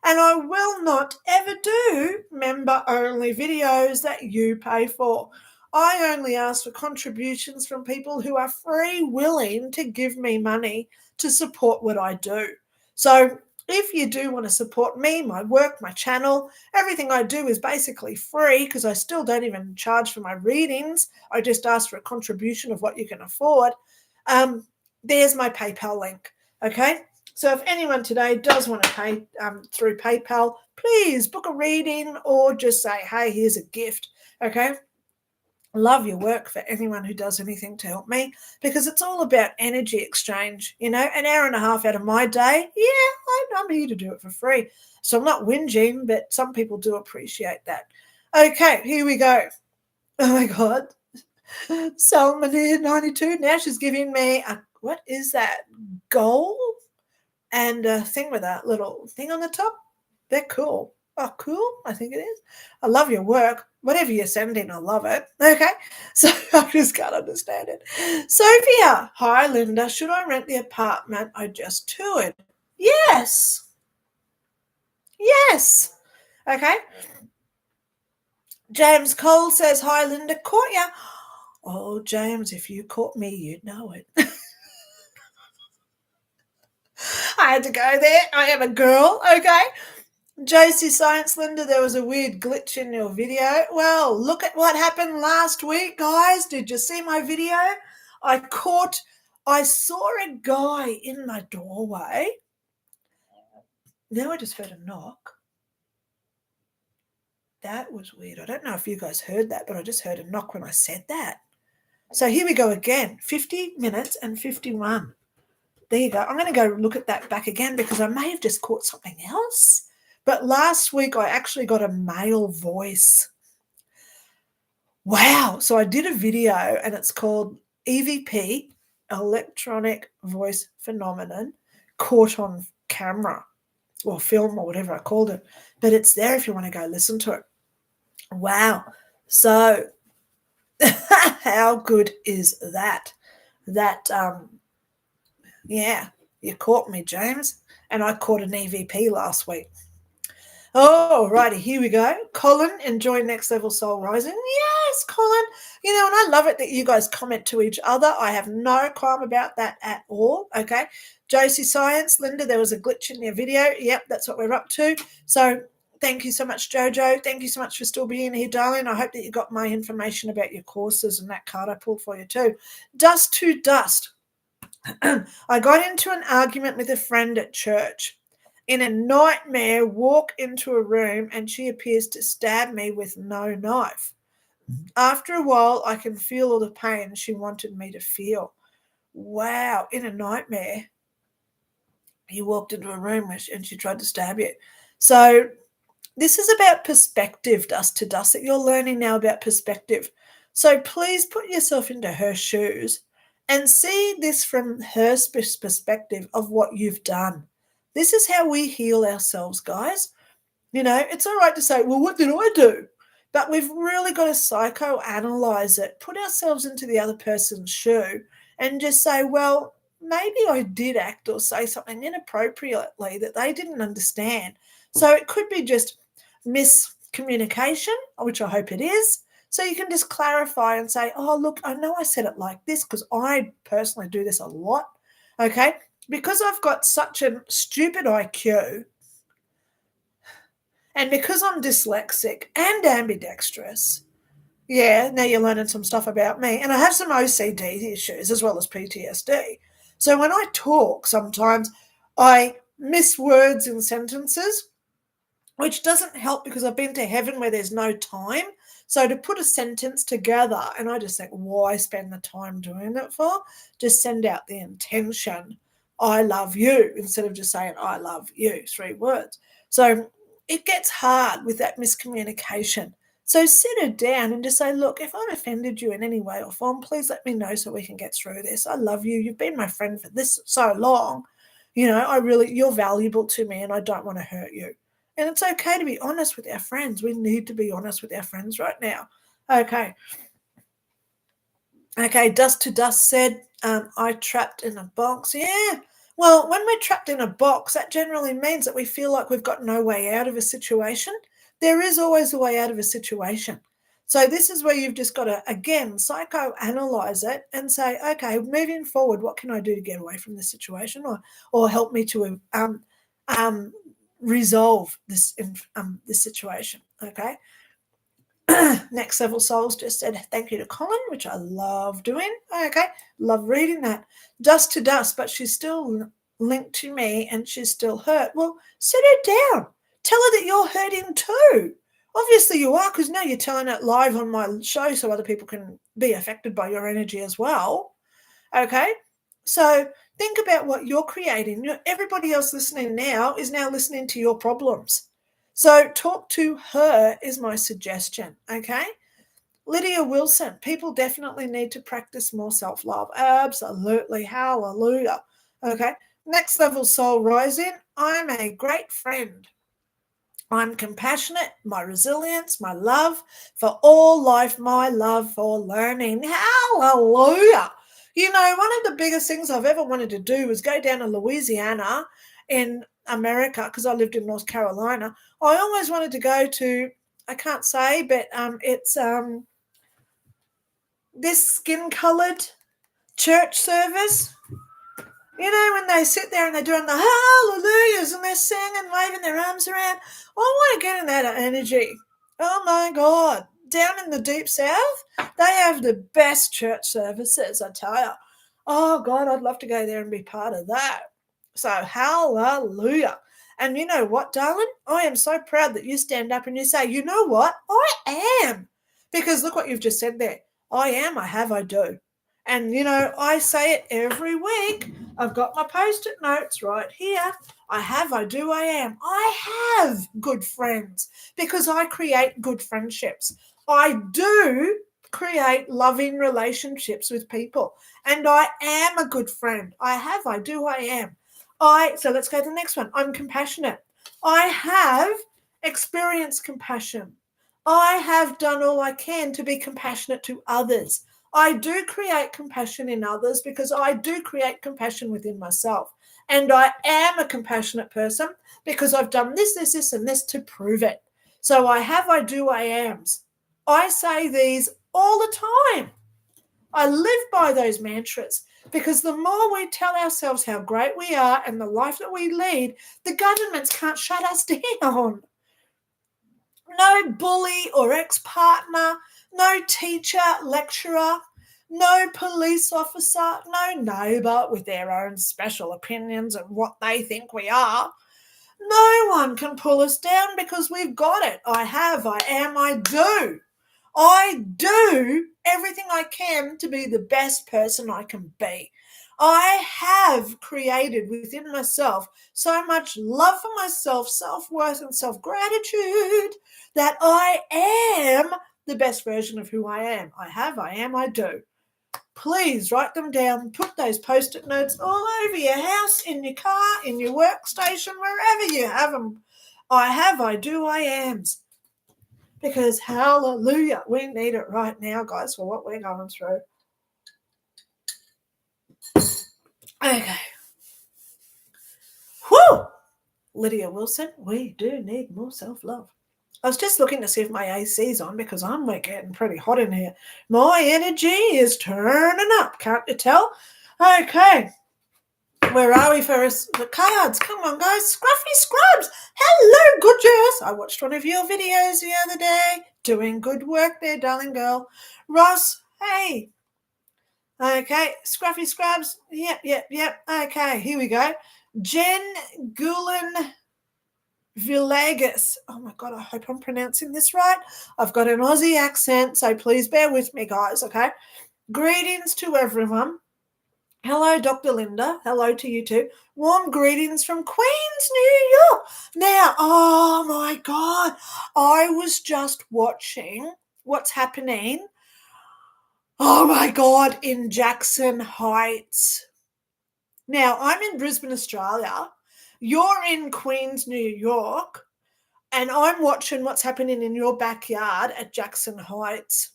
And I will not ever do member-only videos that you pay for. I only ask for contributions from people who are free willing to give me money to support what I do. So if you do want to support me, my work, my channel, everything I do is basically free because I still don't even charge for my readings. I just ask for a contribution of what you can afford. There's my PayPal link, okay? So if anyone today does want to pay through PayPal, please book a reading or just say, hey, here's a gift, okay? Love your work for anyone who does anything to help me because it's all about energy exchange. You know, an hour and a half out of my day, yeah, I'm here to do it for free. So I'm not whinging, but some people do appreciate that. Okay, here we go. Oh my God. Salma here, 92. Now she's giving me what is that? Gold and a thing with a little thing on the top. They're cool. Oh, cool. I think it is. I love your work. Whatever you're sending, I love it. Okay. So I just can't understand it. Sophia, hi, Linda. Should I rent the apartment I just toured? Yes. Yes. Okay. James Cole says, hi, Linda. Caught ya. Oh, James, if you caught me, you'd know it. I had to go there. I am a girl. Okay. JC Science Linda, there was a weird glitch in your video. Well, look at what happened last week, guys. Did you see my video? I saw a guy in my doorway. Now I just heard a knock. That was weird. I don't know if you guys heard that, but I just heard a knock when I said that. So here we go again. 50 minutes and 51. There you go. I'm going to go look at that back again because I may have just caught something else. But last week I actually got a male voice. Wow. So I did a video and it's called EVP, Electronic Voice Phenomenon, Caught on Camera or Film or whatever I called it. But it's there if you want to go listen to it. Wow. So how good is that? Yeah, you caught me, James. And I caught an EVP last week. Oh, righty, here we go. Colin, enjoy Next Level Soul Rising. Yes, Colin. You know, and I love it that you guys comment to each other. I have no qualm about that at all, okay? JC Science, Linda, there was a glitch in your video. Yep, that's what we're up to. So thank you so much, Jojo. Thank you so much for still being here, darling. I hope that you got my information about your courses and that card I pulled for you too. Dust to Dust. I got into an argument with a friend at church. In a nightmare, walk into a room and she appears to stab me with no knife. After a while, I can feel all the pain she wanted me to feel. Wow, in a nightmare, you walked into a room and she tried to stab you. So this is about perspective, Dust to Dust, that you're learning now about perspective. So please put yourself into her shoes and see this from her perspective of what you've done. This is how we heal ourselves, guys. You know, it's all right to say, well, what did I do? But we've really got to psychoanalyze it, put ourselves into the other person's shoe and just say, well, maybe I did act or say something inappropriately that they didn't understand. So it could be just miscommunication, which I hope it is. So you can just clarify and say, oh, look, I know I said it like this because I personally do this a lot, okay? Because I've got such a stupid IQ and because I'm dyslexic and ambidextrous, yeah, now you're learning some stuff about me. And I have some OCD issues as well as PTSD. So when I talk, sometimes I miss words in sentences, which doesn't help because I've been to heaven where there's no time. So to put a sentence together, and I just think, why spend the time doing it for? Just send out the intention, I love you, instead of just saying, I love you, 3 words. So it gets hard with that miscommunication. So sit it down and just say, look, if I've offended you in any way or form, please let me know so we can get through this. I love you. You've been my friend for this so long. You know, you're valuable to me and I don't want to hurt you. And it's okay to be honest with our friends. We need to be honest with our friends right now. Okay. Okay, Dust to Dust said, I trapped in a box. Yeah. Well, when we're trapped in a box, that generally means that we feel like we've got no way out of a situation. There is always a way out of a situation. So this is where you've just got to, again, psychoanalyze it and say, okay, moving forward, what can I do to get away from this situation or help me to resolve this situation, okay? Next Level Souls just said thank you to Colin, which I love doing. Okay, love reading that. Dust to Dust, but she's still linked to me and she's still hurt. Well, sit her down. Tell her that you're hurting too. Obviously you are, because now you're telling it live on my show so other people can be affected by your energy as well. Okay, so think about what you're creating. Everybody else listening now is now listening to your problems. So talk to her is my suggestion, okay? Lydia Wilson, people definitely need to practice more self-love. Absolutely. Hallelujah. Okay. Next level soul rising. I'm a great friend. I'm compassionate, my resilience, my love for all life, my love for learning. Hallelujah. You know, one of the biggest things I've ever wanted to do was go down to Louisiana in America because I lived in North Carolina. I always wanted to go to, I can't say, but it's this skin-colored church service. You know, when they sit there and they're doing the hallelujahs and they're singing, waving their arms around. I want to get in that energy. Oh my God. Down in the deep south, they have the best church services, I tell you. Oh God, I'd love to go there and be part of that. So hallelujah. And you know what, darling? I am so proud that you stand up and you say, you know what? I am. Because look what you've just said there. I am, I have, I do. And, you know, I say it every week. I've got my post-it notes right here. I have, I do, I am. I have good friends because I create good friendships. I do create loving relationships with people. And I am a good friend. I have, I do, I am. So let's go to the next one. I'm compassionate. I have experienced compassion. I have done all I can to be compassionate to others. I do create compassion in others because I do create compassion within myself. And I am a compassionate person because I've done this, and this to prove it. So I have, I do, I ams. I say these all the time. I live by those mantras because the more we tell ourselves how great we are and the life that we lead, the governments can't shut us down. No bully or ex-partner, no teacher, lecturer, no police officer, no neighbour with their own special opinions and what they think we are. No one can pull us down because we've got it. I have, I am, I do. I do everything I can to be the best person I can be. I have created within myself so much love for myself, self-worth, and self-gratitude that I am the best version of who I am. I have, I am, I do. Please write them down, put those post-it notes all over your house, in your car, in your workstation, wherever you have them. I have, I do, I ams. Because hallelujah, we need it right now, guys, for what we're going through. Okay. Whew! Lydia Wilson, we do need more self-love. I was just looking to see if my AC's on because I'm getting pretty hot in here. My energy is turning up, can't you tell? Okay. Where are we for the cards? Come on, guys. Scruffy Scrubs. Hello, gorgeous. I watched one of your videos the other day. Doing good work there, darling girl. Ross, hey. Okay, Scruffy Scrubs. Yep. Okay, here we go. Jen Gulen Villegas. Oh my God, I hope I'm pronouncing this right. I've got an Aussie accent, so please bear with me, guys, okay? Greetings to everyone. Hello, Dr. Lynda. Hello to you too. Warm greetings from Queens, New York. Now, oh my God, I was just watching what's happening. Oh my God, in Jackson Heights. Now, I'm in Brisbane, Australia. You're in Queens, New York. And I'm watching what's happening in your backyard at Jackson Heights.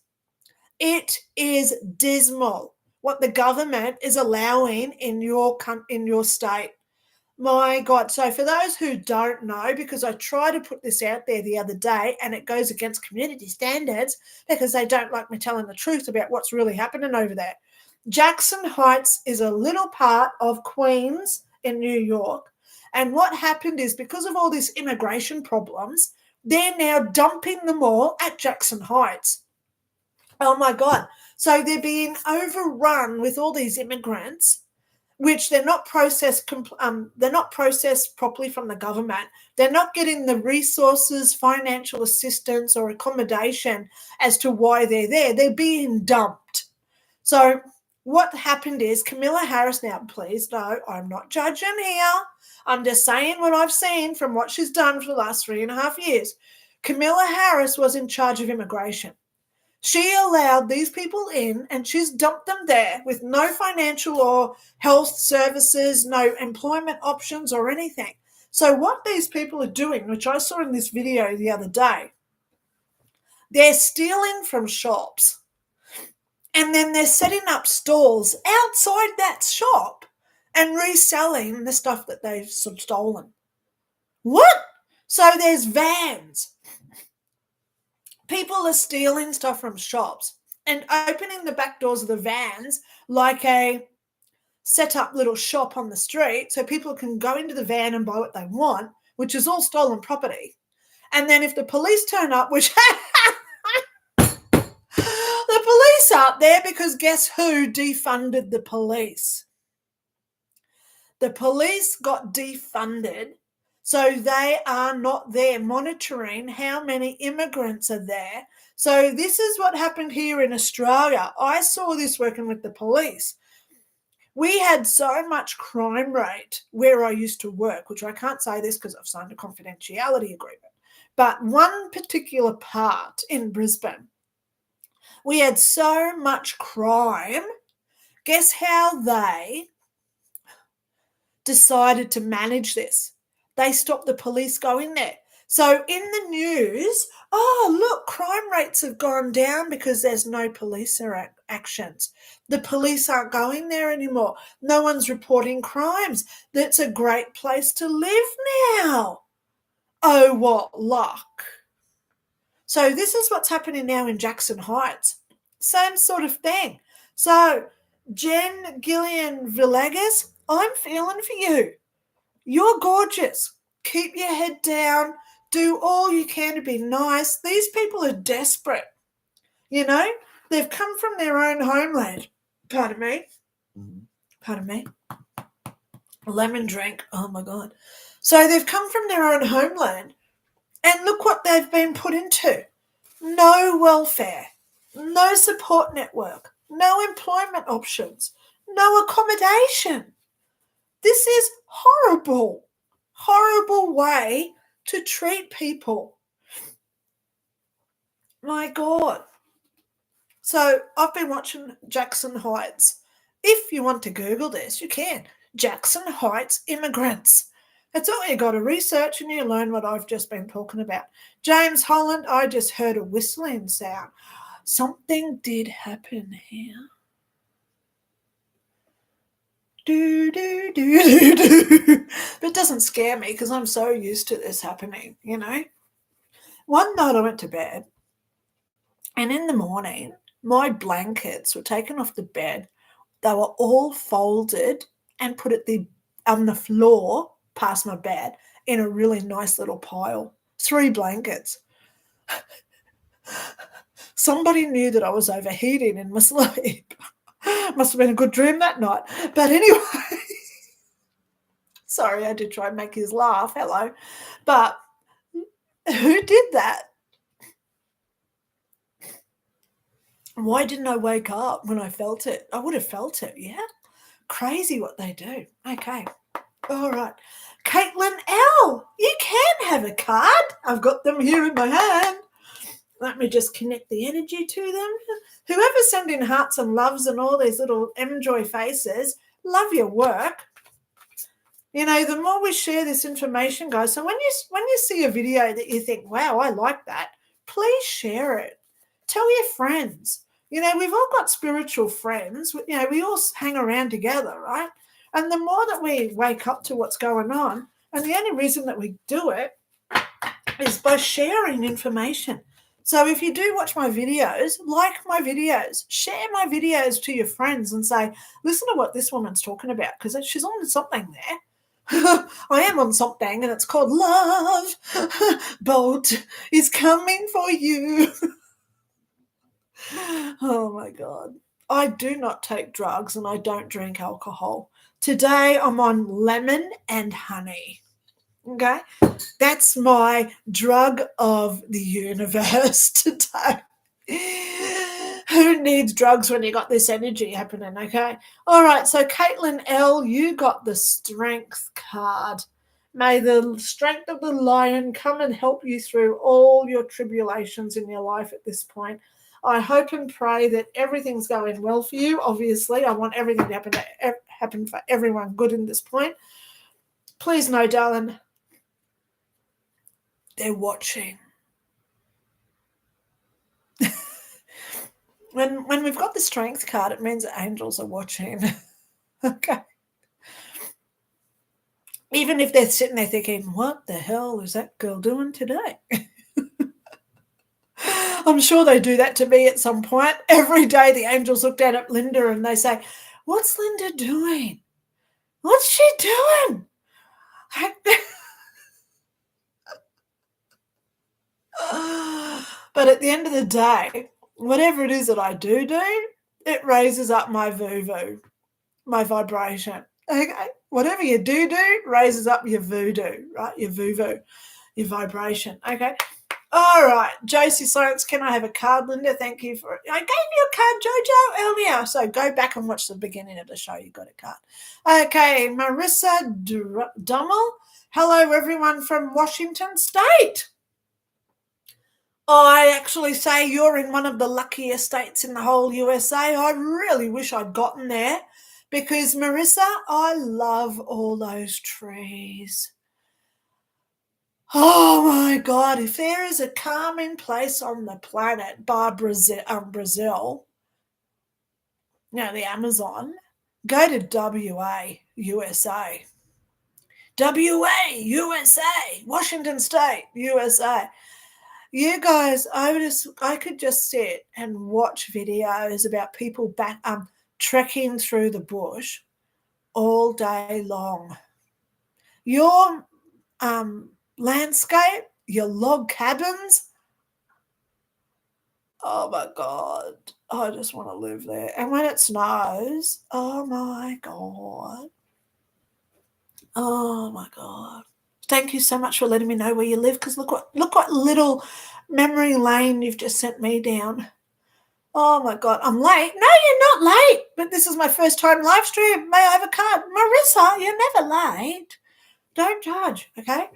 It is dismal what the government is allowing in your state. My God. So for those who don't know, because I tried to put this out there the other day and it goes against community standards because they don't like me telling the truth about what's really happening over there. Jackson Heights is a little part of Queens in New York. And what happened is because of all these immigration problems, they're now dumping them all at Jackson Heights. Oh my God. So they're being overrun with all these immigrants, which they're not processed properly from the government. They're not getting the resources, financial assistance, or accommodation as to why they're there. They're being dumped. So what happened is Camilla Harris, now please no, I'm not judging here. I'm just saying what I've seen from what she's done for the last 3.5 years. Kamala Harris was in charge of immigration. She allowed these people in and she's dumped them there with no financial or health services, no employment options or anything. So what these people are doing, which I saw in this video the other day, they're stealing from shops and then they're setting up stalls outside that shop and reselling the stuff that they've stolen. What? So there's vans. People are stealing stuff from shops and opening the back doors of the vans like a set up little shop on the street so people can go into the van and buy what they want, which is all stolen property. And then if the police turn up, which the police aren't there because guess who defunded the police? The police got defunded, so they are not there monitoring how many immigrants are there. So this is what happened here in Australia. I saw this working with the police. We had so much crime rate where I used to work, which I can't say this because I've signed a confidentiality agreement, but one particular part in Brisbane, we had so much crime. Guess how they decided to manage this? They stopped the police going there. So in the news, oh, look, crime rates have gone down because there's no police actions. The police aren't going there anymore. No one's reporting crimes. That's a great place to live now. Oh, what luck. So this is what's happening now in Jackson Heights. Same sort of thing. So Jen Gillian Villegas, I'm feeling for you. You're gorgeous. Keep your head down. Do all you can to be nice. These people are desperate. You know, they've come from their own homeland. Pardon me. Pardon me. A lemon drink. Oh, my God. So they've come from their own homeland. And look what they've been put into. No welfare. No support network. No employment options. No accommodation. This is horrible. Horrible way to treat people. My God. So I've been watching Jackson Heights. If you want to Google this, you can. Jackson Heights immigrants. That's all you got to research and you learn what I've just been talking about. James Holland, I just heard a whistling sound. Something did happen here. Do, do, do, do, do. But it doesn't scare me because I'm so used to this happening, you know. One night I went to bed and in the morning my blankets were taken off the bed. They were all folded and put on the floor past my bed in a really nice little pile. 3 blankets. Somebody knew that I was overheating in my sleep. Must have been a good dream that night. But anyway, sorry, I did try and make his laugh. Hello. But who did that? Why didn't I wake up when I felt it? I would have felt it, yeah? Crazy what they do. Okay. All right. Caitlin L., you can have a card. I've got them here in my hand. Let me just connect the energy to them. Whoever's sending hearts and loves and all these little M-joy faces, love your work. You know, the more we share this information, guys, so when you see a video that you think, wow, I like that, please share it. Tell your friends. You know, we've all got spiritual friends. You know, we all hang around together, right? And the more that we wake up to what's going on, and the only reason that we do it is by sharing information. So if you do watch my videos, like my videos, share my videos to your friends and say, listen to what this woman's talking about because she's on something there. I am on something and it's called love. Boat is coming for you. Oh, my God. I do not take drugs and I don't drink alcohol. Today I'm on lemon and honey. Okay, that's my drug of the universe today. Who needs drugs when you got this energy happening, okay? All right, so Caitlin L., you got the strength card. May the strength of the lion come and help you through all your tribulations in your life at this point. I hope and pray that everything's going well for you. Obviously, I want everything to happen for everyone good in this point. Please know, darling, they're watching. When we've got the strength card, it means that angels are watching. Okay. Even if they're sitting there thinking, what the hell is that girl doing today? I'm sure they do that to me at some point. Every day the angels look down at Lynda and they say, what's Lynda doing? What's she doing? But at the end of the day, whatever it is that I do, it raises up my voo-voo, my vibration. Okay? Whatever you do raises up your voodoo, right? Your voo-voo, your vibration. Okay? All right, Josie Science, can I have a card, Lynda? Thank you for it. I gave you a card, Jojo, earlier. So go back and watch the beginning of the show. You got a card. Okay, Marissa Dummel. Hello, everyone from Washington State. I actually say you're in one of the luckiest states in the whole USA. I really wish I'd gotten there because, Marissa, I love all those trees. Oh my God, if there is a calming place on the planet bar Brazil, the Amazon, go to WA, USA. WA, USA, Washington State, USA. You guys, I could just sit and watch videos about people trekking through the bush all day long. Your landscape, your log cabins. Oh my God, I just want to live there. And when it snows, oh my God. Oh my God. Thank you so much for letting me know where you live, because look what little memory lane you've just sent me down. Oh my God, I'm late. No, you're not late, but this is my first time live stream. May I have a card? Marissa, you're never late. Don't judge, okay?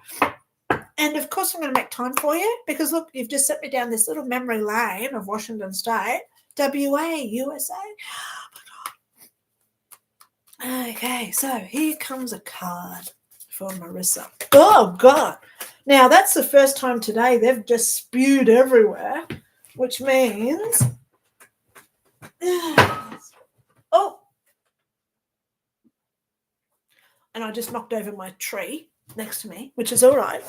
And of course I'm going to make time for you because look, you've just sent me down this little memory lane of Washington State, WA, USA. Oh my God. Okay, so here comes a card for Marissa. Oh God. Now that's the first time today they've just spewed everywhere, which means oh, and I just knocked over my tree next to me, which is all right.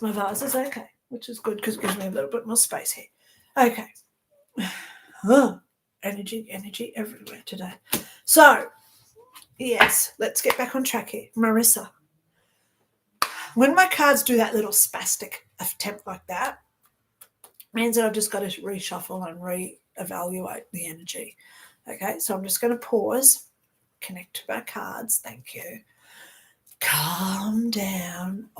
My vase is okay, which is good because it gives me a little bit more space here. Okay. Oh, energy everywhere today. So, yes, let's get back on track here. Marissa, when my cards do that little spastic attempt like that, means that I've just got to reshuffle and reevaluate the energy. Okay, so I'm just going to pause, connect to my cards. Thank you. Calm down.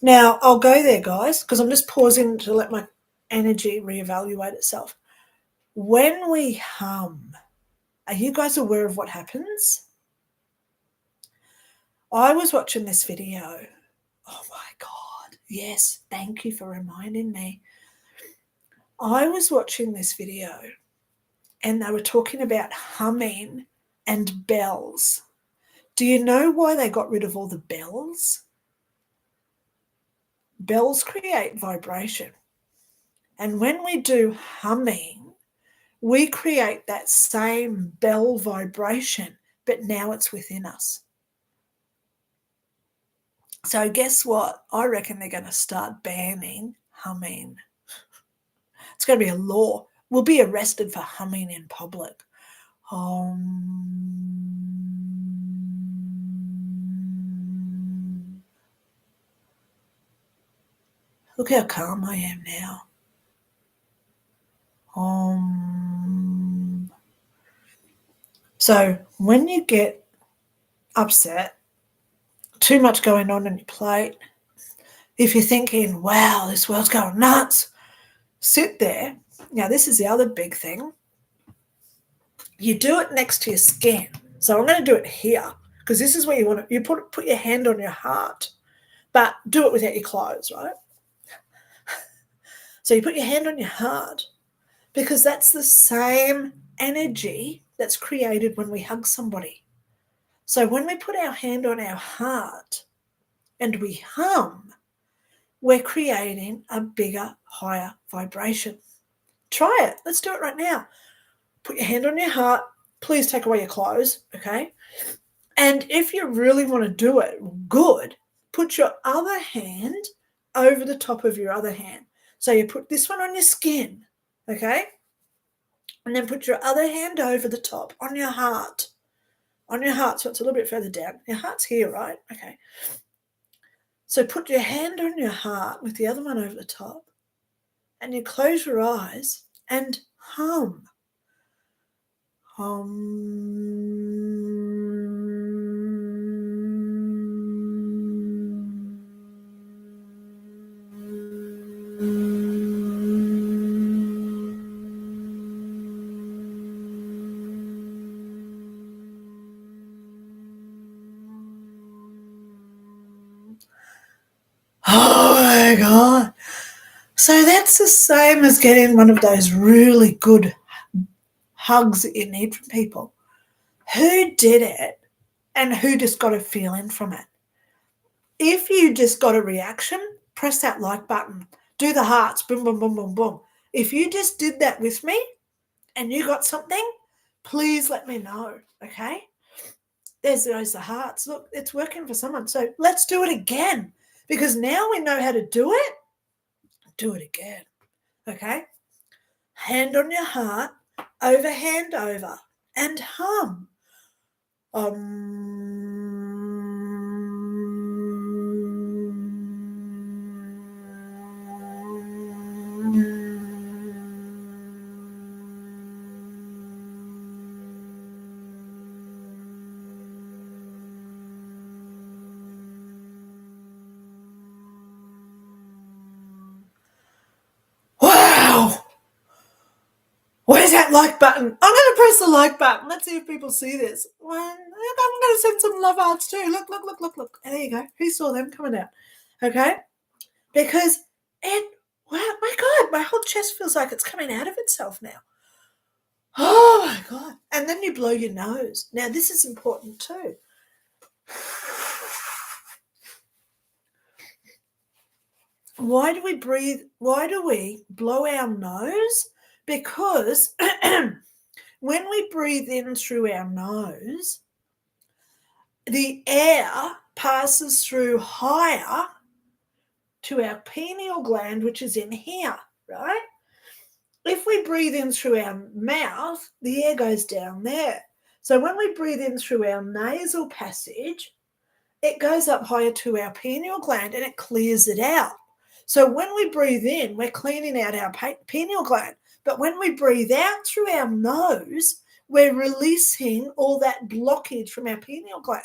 Now, I'll go there, guys, because I'm just pausing to let my energy reevaluate itself. When we hum, are you guys aware of what happens? I was watching this video. Oh, my God. Yes, thank you for reminding me. I was watching this video, and they were talking about humming and bells. Do you know why they got rid of all the bells? Bells create vibration. And when we do humming, we create that same bell vibration, but now it's within us. So guess what? I reckon they're going to start banning humming. It's going to be a law. We'll be arrested for humming in public. Look how calm I am now. So when you get upset, too much going on your plate, if you're thinking, wow, this world's going nuts, sit there. Now, this is the other big thing. You do it next to your skin. So I'm going to do it here because this is where you want to, you put your hand on your heart, but do it without your clothes, right? So you put your hand on your heart because that's the same energy that's created when we hug somebody. So when we put our hand on our heart and we hum, we're creating a bigger, higher vibration. Try it. Let's do it right now. Put your hand on your heart. Please take away your clothes, okay? And if you really want to do it good, put your other hand over the top of your other hand. So you put this one on your skin, okay? And then put your other hand over the top on your heart. On your heart, so it's a little bit further down. Your heart's here, right? Okay. So put your hand on your heart with the other one over the top, and you close your eyes and hum. Oh my God. So that's the same as getting one of those really good hugs that you need from people. Who did it and who just got a feeling from it? If you just got a reaction, press that like button. Do the hearts, boom, boom, boom, boom, boom. If you just did that with me and you got something, please let me know, okay? There's the hearts. Look, it's working for someone. So let's do it again because now we know how to do it. Do it again, okay? Hand on your heart, over hand over, and hum. Wow! Where's that like button? I'm going to press the like button. Let's see if people see this. I'm going to send some love hearts too. Look, look, look, look, look. There you go. Who saw them coming out? Okay? Because wow, my God, my whole chest feels like it's coming out of itself now. Oh my God. And then you blow your nose. Now, this is important too. Why do we breathe? Why do we blow our nose? Because when we breathe in through our nose, the air passes through higher to our pineal gland, which is in here, right? If we breathe in through our mouth, the air goes down there. So when we breathe in through our nasal passage, it goes up higher to our pineal gland and it clears it out. So when we breathe in, we're cleaning out our pineal gland. But when we breathe out through our nose, we're releasing all that blockage from our pineal gland.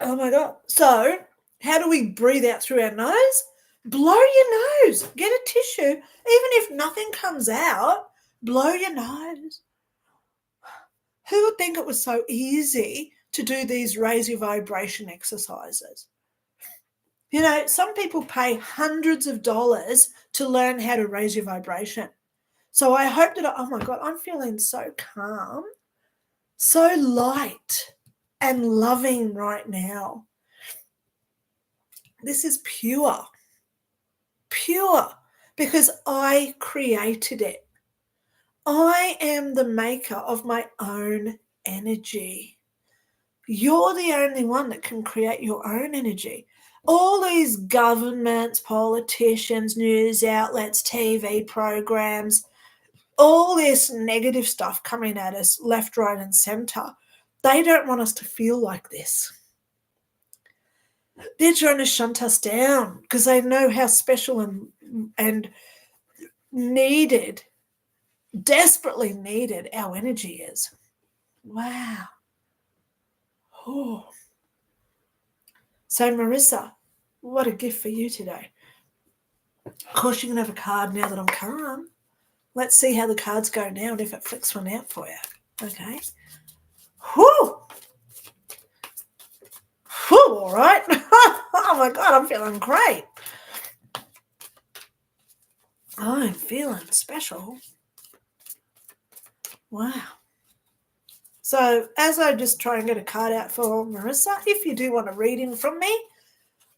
Oh my God. So how do we breathe out through our nose? Blow your nose. Get a tissue. Even if nothing comes out, blow your nose. Who would think it was so easy to do these raise your vibration exercises? You know, some people pay hundreds of dollars to learn how to raise your vibration. So I hope that, oh my God, I'm feeling so calm, so light and loving right now. This is pure, because I created it. I am the maker of my own energy. You're the only one that can create your own energy. All these governments, politicians, news outlets, TV programs, all this negative stuff coming at us left, right, and center, they don't want us to feel like this. They're trying to shunt us down because they know how special and needed, desperately needed our energy is. Wow. Oh. So, Marissa, what a gift for you today. Of course, you can have a card now that I'm calm. Let's see how the cards go now and if it flicks one out for you. Okay. Whew. Whew, all right. Oh my God, I'm feeling great. I'm feeling special. Wow. So as I just try and get a card out for Marissa, if you do want a reading from me,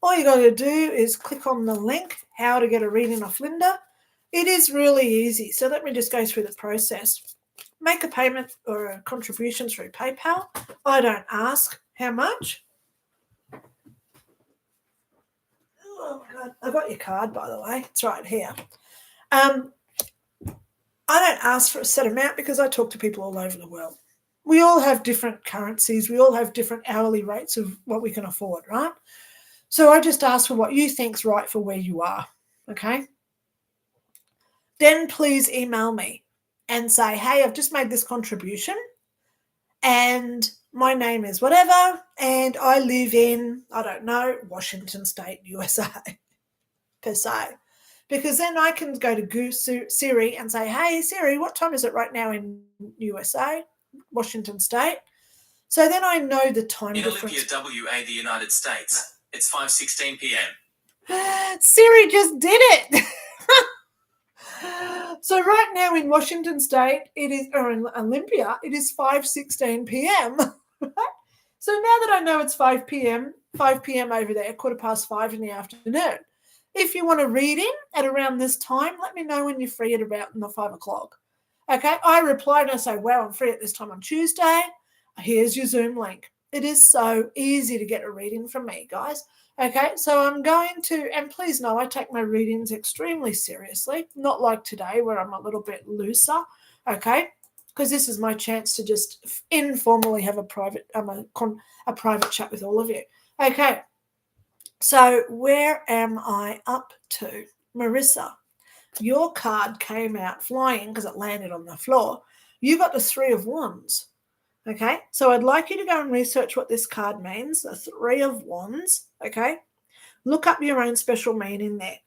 all you got to do is click on the link, how to get a reading off Lynda. It is really easy. So let me just go through the process. Make a payment or a contribution through PayPal. I don't ask how much. Oh my God, I got your card, by the way. It's right here. I don't ask for a set amount because I talk to people all over the world. We all have different currencies. We all have different hourly rates of what we can afford, right? So I just ask for what you think's right for where you are, okay? Then please email me and say, hey, I've just made this contribution and my name is whatever and I live in, I don't know, Washington State, USA, per se. Because then I can go to Siri and say, hey, Siri, what time is it right now in USA, Washington State? So then I know the time difference. In Olympia, WA, the United States, it's 5:16 p.m. Siri just did it. So right now in Washington State, it is, or in Olympia, it is 5:16 p.m. So now that I know it's 5 p.m. over there, 5:15 in the afternoon. If you want a reading at around this time, let me know when you're free at about 5 o'clock. Okay, I reply and I say, well, I'm free at this time on Tuesday. Here's your Zoom link. It is so easy to get a reading from me, guys. Okay, so I'm going to, and please know I take my readings extremely seriously, not like today where I'm a little bit looser, okay, because this is my chance to just informally have a private chat with all of you. Okay, so where am I up to? Marissa, your card came out flying because it landed on the floor. You got the 3 of Wands. Okay, so I'd like you to go and research what this card means, the 3 of Wands, okay? Look up your own special meaning there,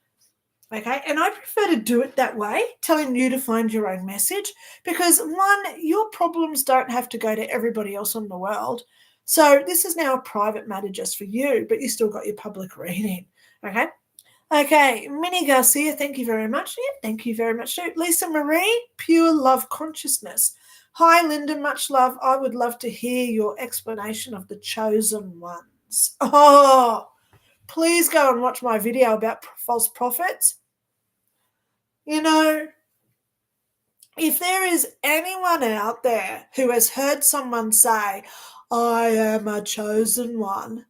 okay? And I prefer to do it that way, telling you to find your own message, because one, your problems don't have to go to everybody else in the world. So this is now a private matter just for you, but you still got your public reading, okay? Okay, Minnie Garcia, thank you very much. Yeah, thank you very much too. Lisa Marie, Pure Love Consciousness. Hi, Lynda, much love. I would love to hear your explanation of the chosen ones. Oh, please go and watch my video about false prophets. You know, if there is anyone out there who has heard someone say, I am a chosen one,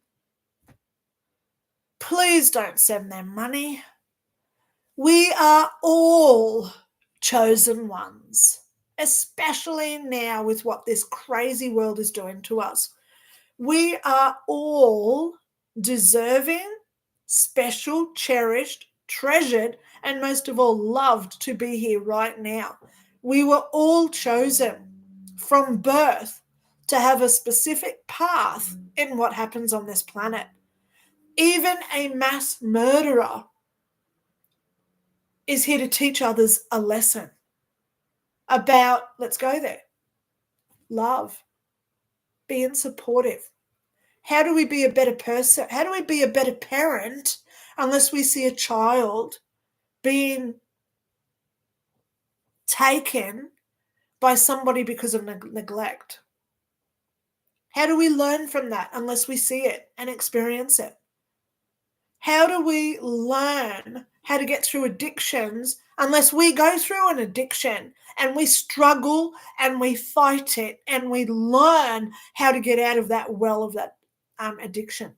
please don't send them money. We are all chosen ones, especially now with what this crazy world is doing to us. We are all deserving, special, cherished, treasured, and most of all, loved to be here right now. We were all chosen from birth to have a specific path in what happens on this planet. Even a mass murderer is here to teach others a lesson about, let's go there, love, being supportive. How do we be a better person? How do we be a better parent unless we see a child being taken by somebody because of neglect? How do we learn from that unless we see it and experience it? How do we learn how to get through addictions unless we go through an addiction and we struggle and we fight it and we learn how to get out of that well of that addiction?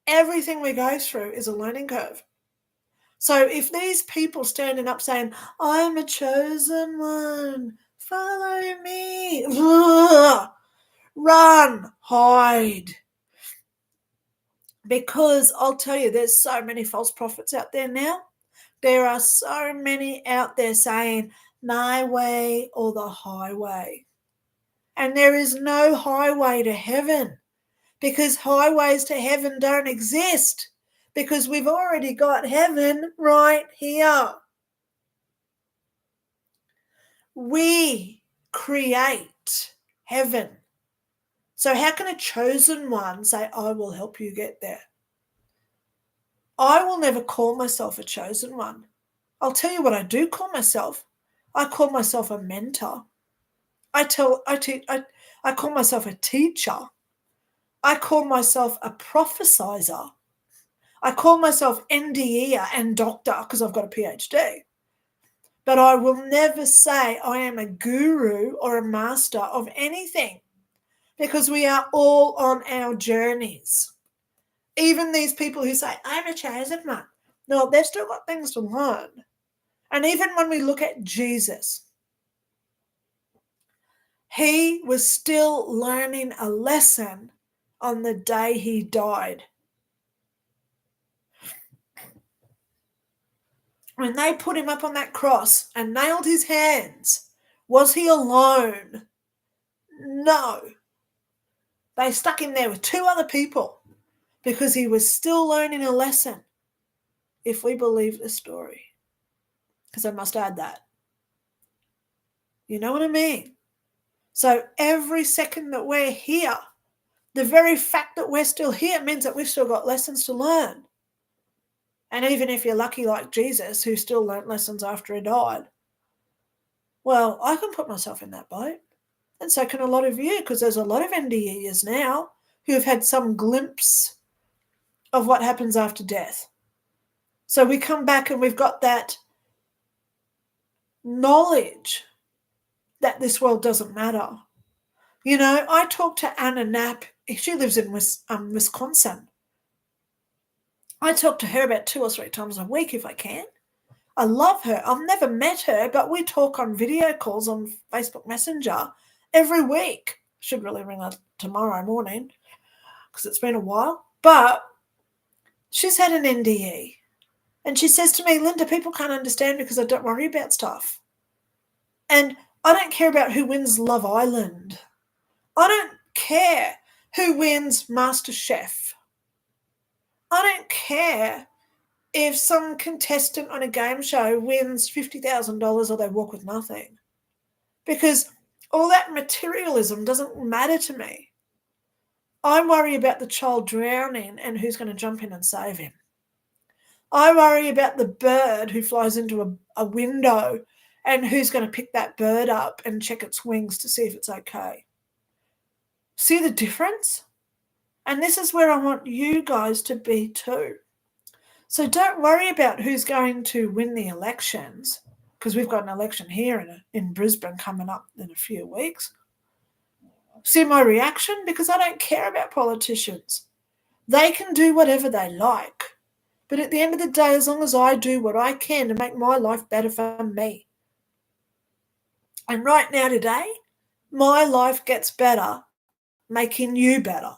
Everything we go through is a learning curve. So if these people standing up saying, I'm a chosen one, follow me, run, hide. Because I'll tell you, there's so many false prophets out there now. There are so many out there saying, my way or the highway. And there is no highway to heaven, because highways to heaven don't exist, because we've already got heaven right here. We create heaven So how can a chosen one say, I will help you get there? I will never call myself a chosen one. I'll tell you what I do call myself. I call myself a mentor. I call myself a teacher. I call myself a prophesizer. I call myself NDE and doctor because I've got a PhD. But I will never say I am a guru or a master of anything because we are all on our journeys. Even these people who say, I'm a chosen one. No, they've still got things to learn. And even when we look at Jesus, he was still learning a lesson on the day he died. When they put him up on that cross and nailed his hands, was he alone? No. They stuck him there with two other people because he was still learning a lesson, if we believe the story. Because I must add that. You know what I mean? So every second that we're here, the very fact that we're still here means that we've still got lessons to learn. And even if you're lucky like Jesus, who still learnt lessons after he died, well, I can put myself in that boat. And so can a lot of you, because there's a lot of NDEs now who have had some glimpse of what happens after death. So we come back and we've got that knowledge that this world doesn't matter. You know, I talked to Anna Knapp. She lives in Wisconsin. I talk to her about 2 or 3 times a week if I can. I love her. I've never met her, but we talk on video calls on Facebook Messenger every week. Should really ring her tomorrow morning because it's been a while. But she's had an NDE. And she says to me, Lynda, people can't understand because I don't worry about stuff. And I don't care about who wins Love Island. I don't care who wins MasterChef. I don't care if some contestant on a game show wins $50,000 or they walk with nothing. Because all that materialism doesn't matter to me. I worry about the child drowning and who's going to jump in and save him. I worry about the bird who flies into a window and who's going to pick that bird up and check its wings to see if it's okay. See the difference? And this is where I want you guys to be too. So don't worry about who's going to win the elections, because we've got an election here in Brisbane coming up in a few weeks. See my reaction? Because I don't care about politicians. They can do whatever they like. But at the end of the day, as long as I do what I can to make my life better for me. And right now today, my life gets better making you better.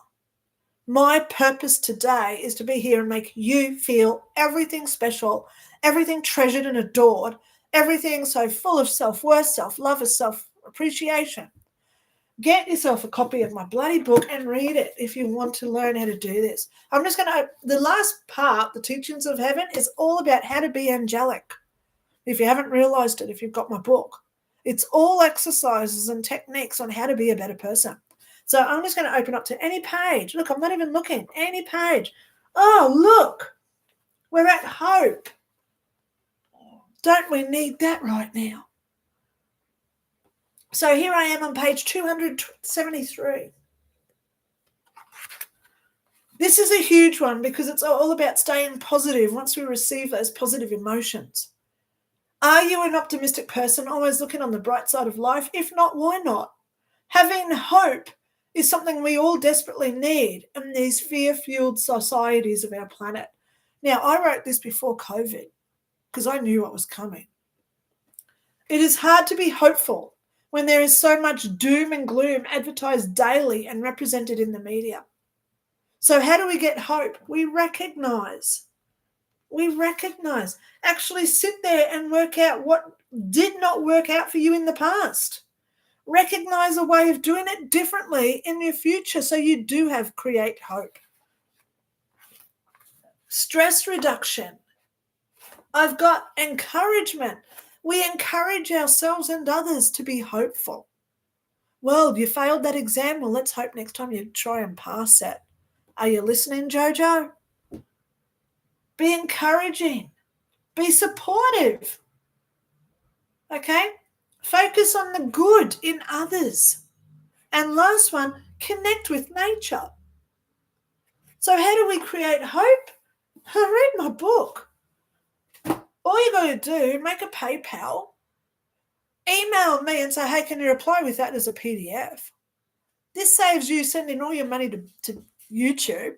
My purpose today is to be here and make you feel everything special, everything treasured and adored, everything so full of self-worth, self-love, and self-appreciation. Get yourself a copy of my bloody book and read it if you want to learn how to do this. I'm just going to, the last part, the teachings of heaven, is all about how to be angelic. If you haven't realized it, if you've got my book, it's all exercises and techniques on how to be a better person. So I'm just going to open up to any page. Look, I'm not even looking. Any page. Oh, look. We're at hope. Don't we need that right now? So here I am on page 273. This is a huge one because it's all about staying positive once we receive those positive emotions. Are you an optimistic person, always looking on the bright side of life? If not, why not? Having hope is something we all desperately need in these fear-fueled societies of our planet. Now, I wrote this before COVID because I knew what was coming. It is hard to be hopeful when there is so much doom and gloom advertised daily and represented in the media. So how do we get hope? We recognize. Actually sit there and work out what did not work out for you in the past. Recognize a way of doing it differently in your future so you do create hope. Stress reduction. I've got encouragement. We encourage ourselves and others to be hopeful. Well, you failed that exam. Well, let's hope next time you try and pass it. Are you listening, Jojo? Be encouraging. Be supportive. Okay? Focus on the good in others. And last one, connect with nature. So how do we create hope? Read my book. All you got to do, make a PayPal, email me and say, hey, can you reply with that as a PDF? This saves you sending all your money to YouTube,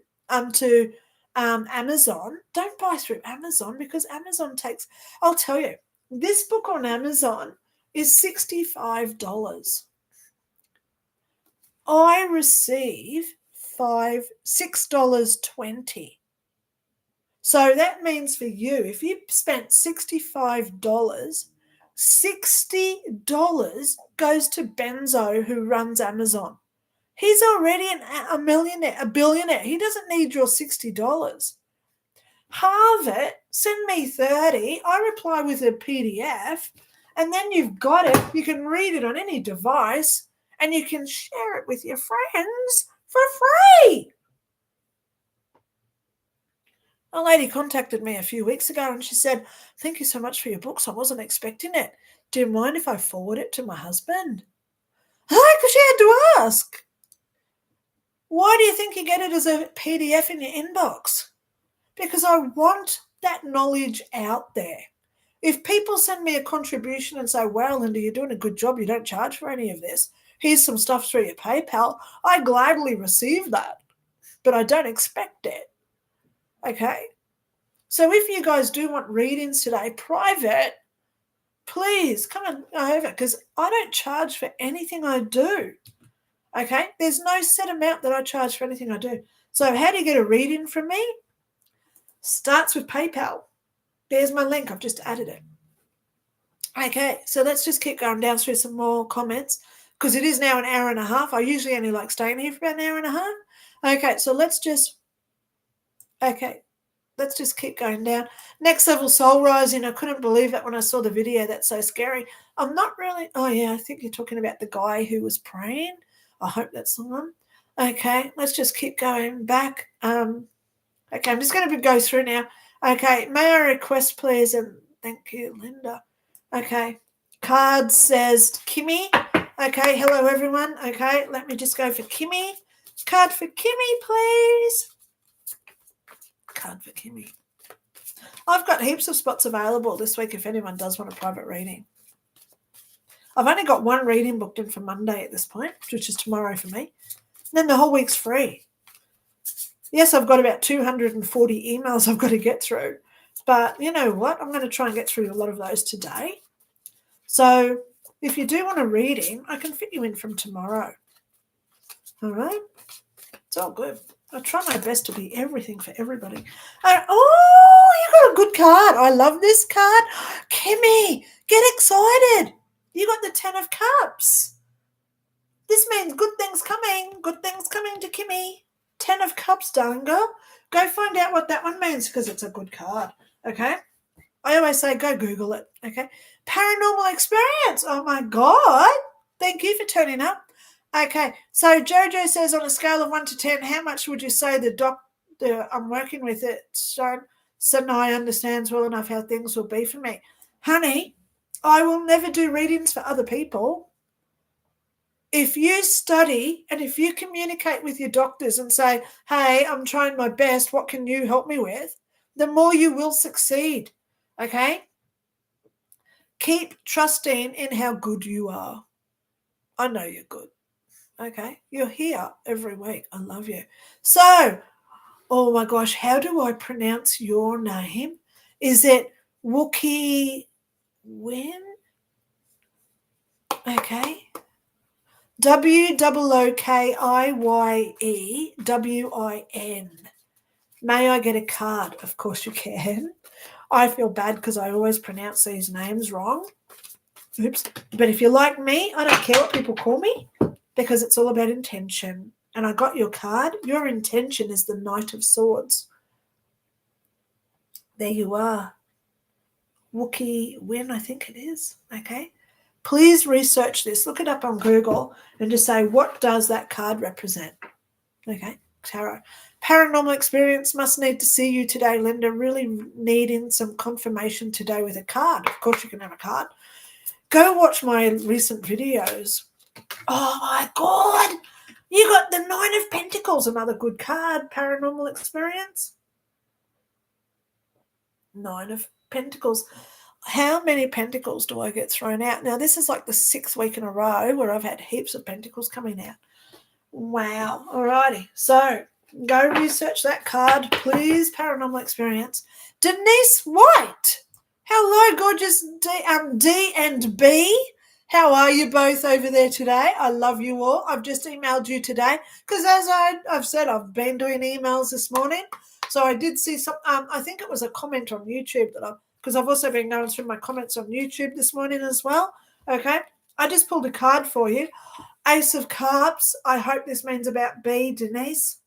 to Amazon. Don't buy through Amazon because Amazon takes, I'll tell you, this book on Amazon is $65. I receive $6.20. So that means for you, if you spent $65, $60 goes to Benzo, who runs Amazon. He's already a millionaire, a billionaire. He doesn't need your $60. Halve it, send me 30. I reply with a PDF, and then you've got it. You can read it on any device, and you can share it with your friends for free. A lady contacted me a few weeks ago, and she said, thank you so much for your books. I wasn't expecting it. Do you mind if I forward it to my husband? Because she had to ask. Why do you think you get it as a PDF in your inbox? Because I want that knowledge out there. If people send me a contribution and say, wow, Lynda, you're doing a good job, you don't charge for any of this, here's some stuff through your PayPal, I gladly receive that, but I don't expect it. Okay? So if you guys do want readings today, private, please come on over, because I don't charge for anything I do. Okay? There's no set amount that I charge for anything I do. So how do you get a reading from me? Starts with PayPal. There's my link. I've just added it. Okay, so let's just keep going down through some more comments, because it is now an hour and a half. I usually only like staying here for about an hour and a half. Okay, so let's just keep going down. Next level soul rising. I couldn't believe it when I saw the video. That's so scary. I'm not really. Oh, yeah, I think you're talking about the guy who was praying. I hope that's the one. Okay, let's just keep going back. Okay, I'm just going to go through now. Okay, may I request, please, and thank you, Lynda. Okay, card says Kimmy. Okay, hello, everyone. Okay, let me just go for Kimmy. Card for Kimmy, please. Card for Kimmy. I've got heaps of spots available this week if anyone does want a private reading. I've only got one reading booked in for Monday at this point, which is tomorrow for me. And then the whole week's free. Yes, I've got about 240 emails I've got to get through. But you know what? I'm going to try and get through a lot of those today. So if you do want a reading, I can fit you in from tomorrow. All right? It's all good. I try my best to be everything for everybody. Oh, you got a good card. I love this card. Kimmy, get excited. You got the 10 of Cups. This means good things coming. Good things coming to Kimmy. 10 of Cups, darling girl. Go find out what that one means, because it's a good card. Okay? I always say go Google it. Okay? Paranormal experience. Oh, my God. Thank you for turning up. Okay, so Jojo says on a scale of 1 to 10, how much would you say the doctor I'm working with it so I understands well enough how things will be for me? Honey, I will never do readings for other people. If you study and if you communicate with your doctors and say, hey, I'm trying my best, what can you help me with? The more you will succeed, okay? Keep trusting in how good you are. I know you're good. Okay, you're here every week. I love you. So, oh my gosh, how do I pronounce your name? Is it Wookie Win? Okay. WOOKIYEWIN. May I get a card? Of course you can. I feel bad because I always pronounce these names wrong. Oops. But if you're like me, I don't care what people call me, because it's all about intention. And I got your card. Your intention is the Knight of Swords. There you are. Wookie Win, I think it is. Okay. Please research this. Look it up on Google and just say, what does that card represent? Okay, tarot. Paranormal experience, must need to see you today, Lynda. Really needing some confirmation today with a card. Of course you can have a card. Go watch my recent videos. Oh my God. You got the Nine of Pentacles, another good card. Paranormal experience. Nine of Pentacles. How many pentacles do I get thrown out? Now, this is like the 6th week in a row where I've had heaps of pentacles coming out. Wow. Alrighty. So go research that card, please. Paranormal experience. Denise White. Hello, gorgeous D and B. How are you both over there today? I love you all. I've just emailed you today because, as I've said, I've been doing emails this morning. So I did see some, I think it was a comment on YouTube because I've also been going through my comments on YouTube this morning as well. Okay. I just pulled a card for you. Ace of Cups. I hope this means about B, Denise.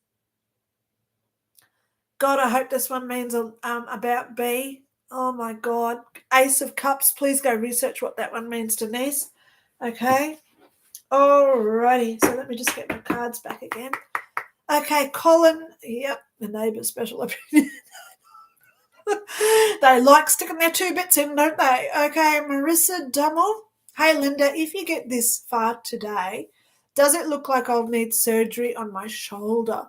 God, I hope this one means about B. Oh, my God. Ace of Cups. Please go research what that one means, Denise. Okay. Alrighty. So let me just get my cards back again. Okay, Colin. Yep, the neighbour's special opinion. They like sticking their 2 bits in, don't they? Okay, Marissa Dummel. Hey, Lynda, if you get this far today, does it look like I'll need surgery on my shoulder?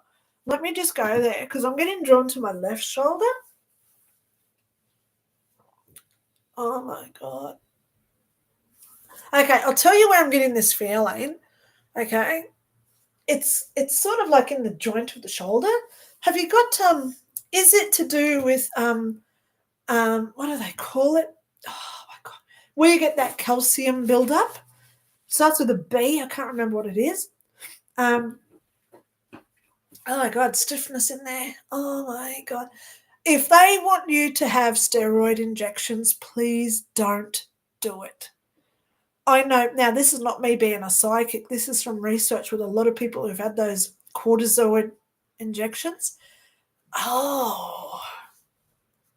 Let me just go there because I'm getting drawn to my left shoulder. Oh, my God. Okay, I'll tell you where I'm getting this feeling. Okay. It's sort of like in the joint of the shoulder. Have you got, is it to do with, what do they call it? Oh, my God. Where you get that calcium buildup? Starts with a B. I can't remember what it is. Oh, my God, stiffness in there. Oh, my God. If they want you to have steroid injections, please don't do it. I know, now this is not me being a psychic. This is from research with a lot of people who've had those cortisone injections. Oh,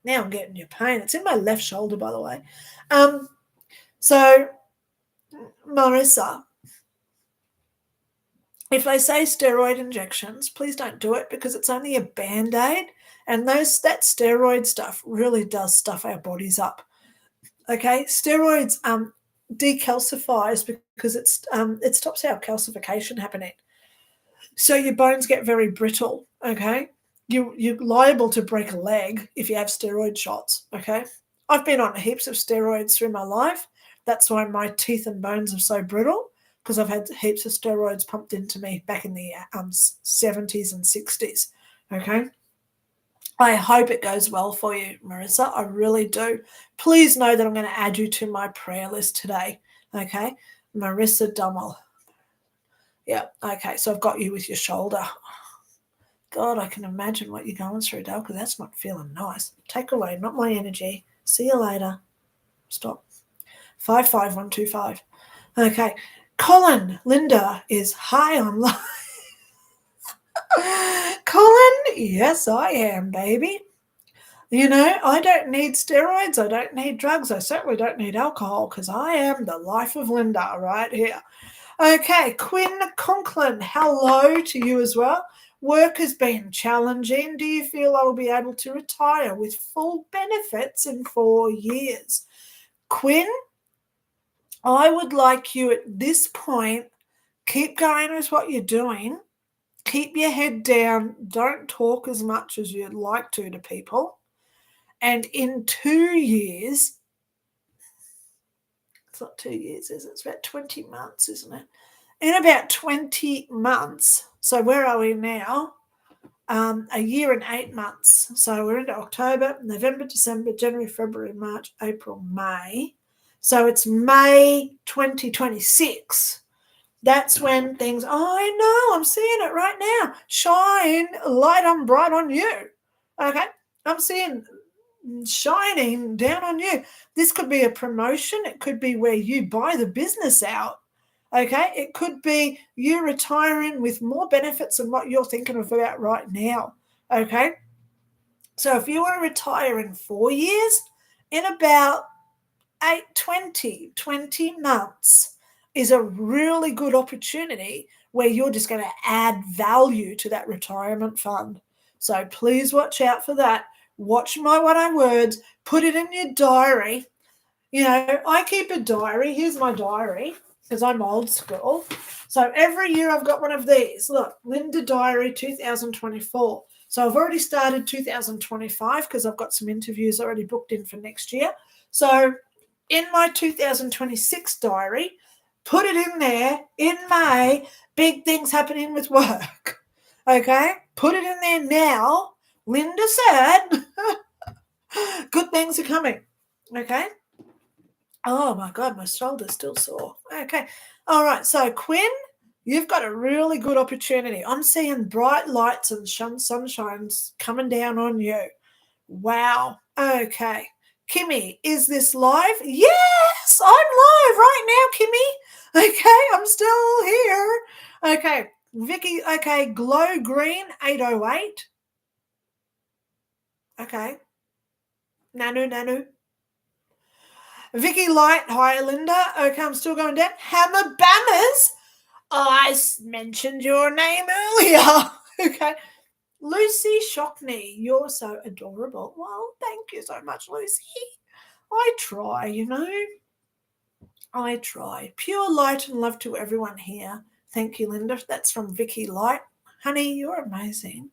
now I'm getting your pain. It's in my left shoulder, by the way. So, Marissa, if they say steroid injections, please don't do it because it's only a Band-Aid. And that steroid stuff really does stuff our bodies up. Okay, steroids decalcifies because it stops our calcification happening. So your bones get very brittle. Okay, you're liable to break a leg if you have steroid shots. Okay, I've been on heaps of steroids through my life. That's why my teeth and bones are so brittle because I've had heaps of steroids pumped into me back in the 70s and 60s. Okay. I hope it goes well for you, Marissa. I really do. Please know that I'm going to add you to my prayer list today. Okay. Marissa Dummel. Yeah. Okay. So I've got you with your shoulder. God, I can imagine what you're going through, Dale, because that's not feeling nice. Take away, not my energy. See you later. Stop. 55125. Okay. Colin, Lynda is high on life. Colin, yes, I am, baby. You know, I don't need steroids. I don't need drugs. I certainly don't need alcohol because I am the life of Lynda right here. Okay, Quinn Conklin, hello to you as well. Work has been challenging. Do you feel I will be able to retire with full benefits in 4 years? Quinn, I would like you at this point, keep going with what you're doing. Keep your head down. Don't talk as much as you'd like to people. And in 2 years, it's not 2 years, is it? It's about 20 months, isn't it? In about 20 months, so where are we now? A year and 8 months. So we're into October, November, December, January, February, March, April, May. So it's May 2026. That's when things, I know, I'm seeing it right now. Shine light on bright on you. Okay, I'm seeing shining down on you. This could be a promotion. It could be where you buy the business out. Okay, it could be you retiring with more benefits than what you're thinking of about right now. Okay, so if you want to retire in 4 years, in about 20 months is a really good opportunity where you're just going to add value to that retirement fund. So please watch out for that. Watch my what I words, put it in your diary. You know, I keep a diary. Here's my diary because I'm old school. So every year I've got one of these. Look, Lynda Diary 2024. So I've already started 2025 because I've got some interviews already booked in for next year. So in my 2026 diary, put it in there in May, big things happening with work. Okay? Put it in there now. Lynda said, good things are coming. Okay? Oh my God, my shoulder's still sore. Okay. All right. So, Quinn, you've got a really good opportunity. I'm seeing bright lights and sunshines coming down on you. Wow. Okay. Kimmy, is this live? Yes, I'm live right now, Kimmy. Okay, I'm still here. Okay. Vicky, okay, Glow Green 808. Okay. Nanu. Vicky Light, hi Linda. Okay, I'm still going down. Hammer Bammers. I mentioned your name earlier. Okay. Lucy Shockney, you're so adorable. Well, thank you so much, Lucy. I try, you know. I try. Pure light and love to everyone here. Thank you, Linda. That's from Vicky Light. Honey, you're amazing.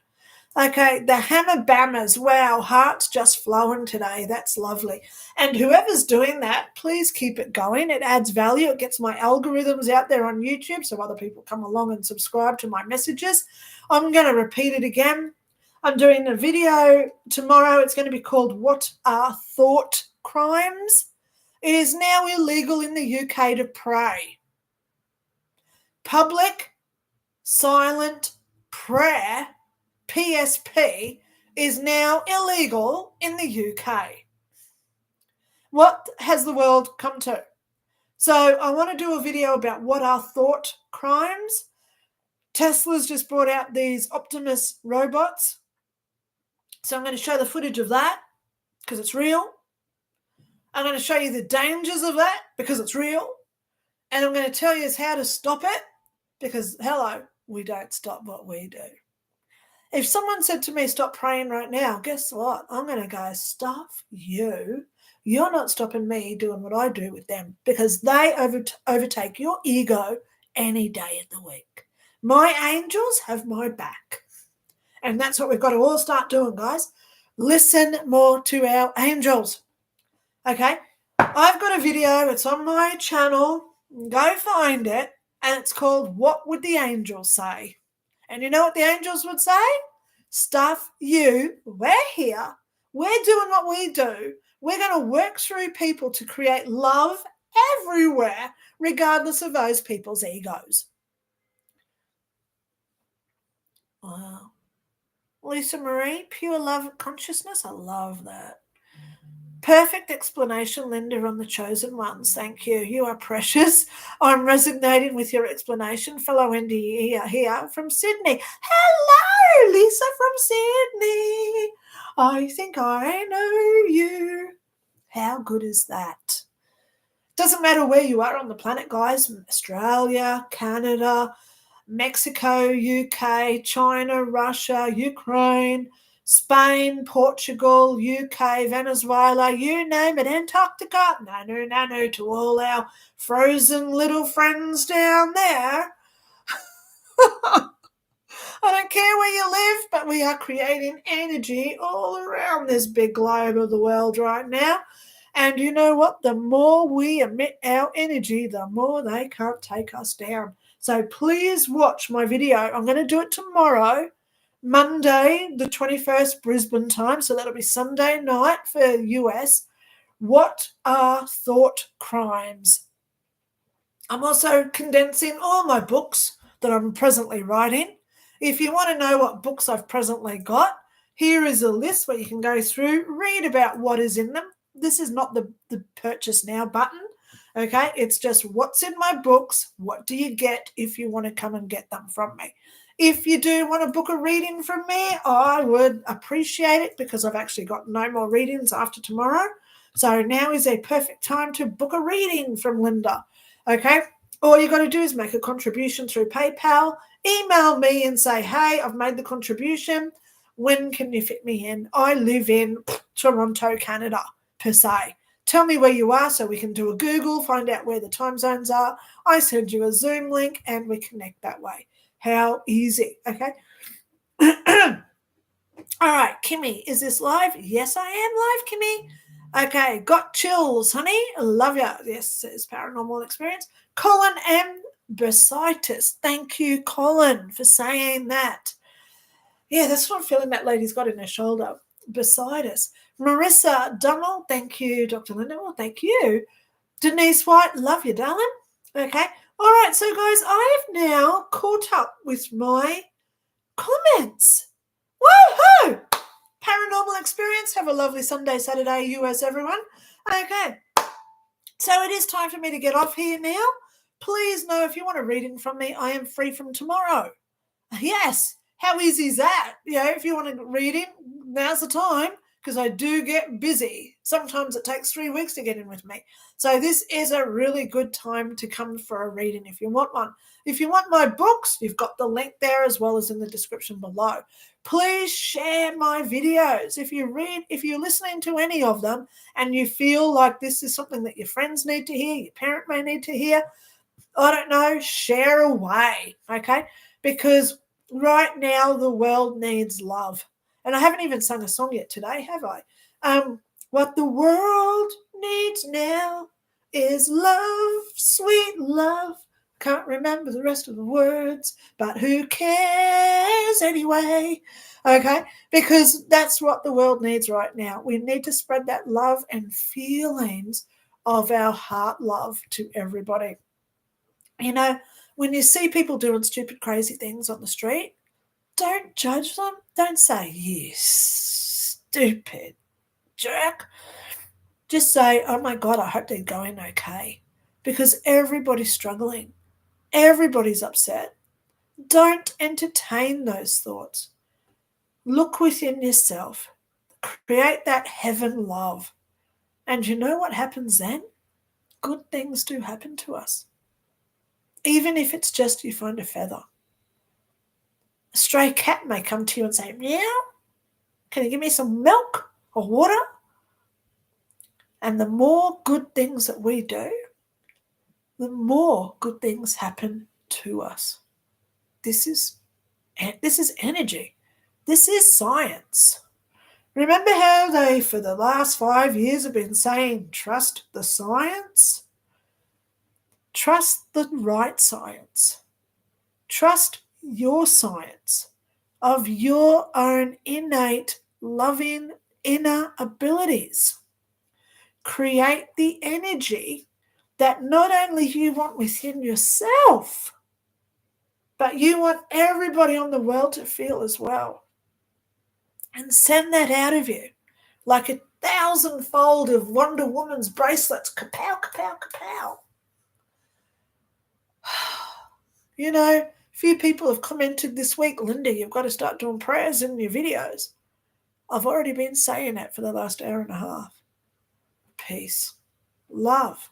Okay, the Hammer Bammers. Wow, heart's just flowing today. That's lovely. And whoever's doing that, please keep it going. It adds value. It gets my algorithms out there on YouTube so other people come along and subscribe to my messages. I'm going to repeat it again. I'm doing a video tomorrow. It's going to be called What Are Thought Crimes? It is now illegal in the UK to pray. Public silent prayer, PSP, is now illegal in the UK. What has the world come to? So I want to do a video about what are thought crimes. Tesla's just brought out these Optimus robots. So I'm going to show the footage of that because it's real. I'm going to show you the dangers of that because it's real. And I'm going to tell you how to stop it because, hello, we don't stop what we do. If someone said to me, stop praying right now, guess what? I'm going to go, stuff you. You're not stopping me doing what I do with them because they overtake your ego any day of the week. My angels have my back. And that's what we've got to all start doing, guys. Listen more to our angels. Okay? I've got a video. It's on my channel. Go find it. And it's called What Would the Angels Say? And you know what the angels would say? Stuff you. We're here. We're doing what we do. We're going to work through people to create love everywhere, regardless of those people's egos. Wow. Lisa Marie, pure love consciousness. I love that. Perfect explanation, Linda, on the chosen ones. Thank you. You are precious. I'm resonating with your explanation. Fellow Wendy here from Sydney. Hello, Lisa from Sydney. I think I know you. How good is that? Doesn't matter where you are on the planet, guys. Australia, Canada, Mexico, UK, China, Russia, Ukraine, Spain, Portugal, UK, Venezuela, you name it, Antarctica, no, to all our frozen little friends down there. I don't care where you live, but we are creating energy all around this big globe of the world right now. And you know what? The more we emit our energy, the more they can't take us down. So please watch my video. I'm going to do it tomorrow, Monday, the 21st Brisbane time. So that'll be Sunday night for US. What are thought crimes? I'm also condensing all my books that I'm presently writing. If you want to know what books I've presently got, here is a list where you can go through, read about what is in them. This is not the purchase now button. Okay, it's just what's in my books. What do you get if you want to come and get them from me? If you do want to book a reading from me, I would appreciate it because I've actually got no more readings after tomorrow. So now is a perfect time to book a reading from Lynda. Okay? All you got to do is make a contribution through PayPal. Email me and say, hey, I've made the contribution. When can you fit me in? I live in Toronto, Canada, per se. Tell me where you are so we can do a Google, find out where the time zones are. I send you a Zoom link and we connect that way. How easy, okay? All right, Kimmy, is this live? Yes, I am live, Kimmy. Okay, got chills, honey. Love ya. Yes, says paranormal experience. Colin M. Bursitis. Thank you, Colin, for saying that. Yeah, that's what I'm feeling that lady's got in her shoulder. Bursitis. Marissa Dummel. Thank you, Dr. Lynda. Well, thank you. Denise White. Love you, darling. Okay. All right, so guys, I have now caught up with my comments. Woohoo! Paranormal experience. Have a lovely Sunday, Saturday, US, everyone. Okay. So it is time for me to get off here now. Please know if you want a reading from me, I am free from tomorrow. Yes. How easy is that? If you want a reading, now's the time, because I do get busy. Sometimes it takes 3 weeks to get in with me. So this is a really good time to come for a reading if you want one. If you want my books, you've got the link there as well as in the description below. Please share my videos. If you're listening to any of them and you feel like this is something that your friends need to hear, your parent may need to hear, I don't know, share away, okay? Because right now the world needs love. And I haven't even sung a song yet today, have I? What the world needs now is love, sweet love. Can't remember the rest of the words, but who cares anyway? Okay, because that's what the world needs right now. We need to spread that love and feelings of our heart love to everybody. When you see people doing stupid, crazy things on the street, don't judge them. Don't say, you stupid jerk. Just say, oh my God, I hope they're going okay. Because everybody's struggling. Everybody's upset. Don't entertain those thoughts. Look within yourself. Create that heaven love. And you know what happens then? Good things do happen to us. Even if it's just you find a feather. A stray cat may come to you and say, meow, can you give me some milk or water? And the more good things that we do, the more good things happen to us. This is energy. This is science. Remember how they, for the last 5 years, have been saying, trust the science? Trust the right science. Trust your science of your own innate, loving, inner abilities. Create the energy that not only you want within yourself, but you want everybody on the world to feel as well. And send that out of you like 1,000-fold of Wonder Woman's bracelets. Kapow, kapow, kapow. Few people have commented this week, Lynda, you've got to start doing prayers in your videos. I've already been saying that for the last hour and a half. Peace, love,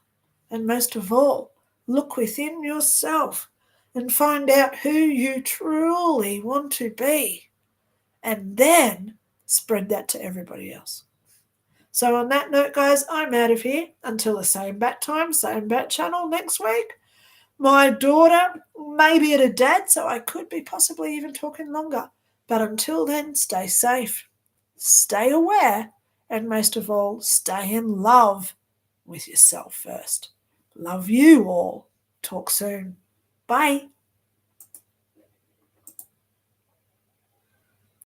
and most of all, look within yourself and find out who you truly want to be, and then spread that to everybody else. So on that note, guys, I'm out of here until the same bat time, same bat channel next week. My daughter may be at a dad, so I could be possibly even talking longer. But until then, stay safe, stay aware, and most of all, stay in love with yourself first. Love you all. Talk soon. Bye.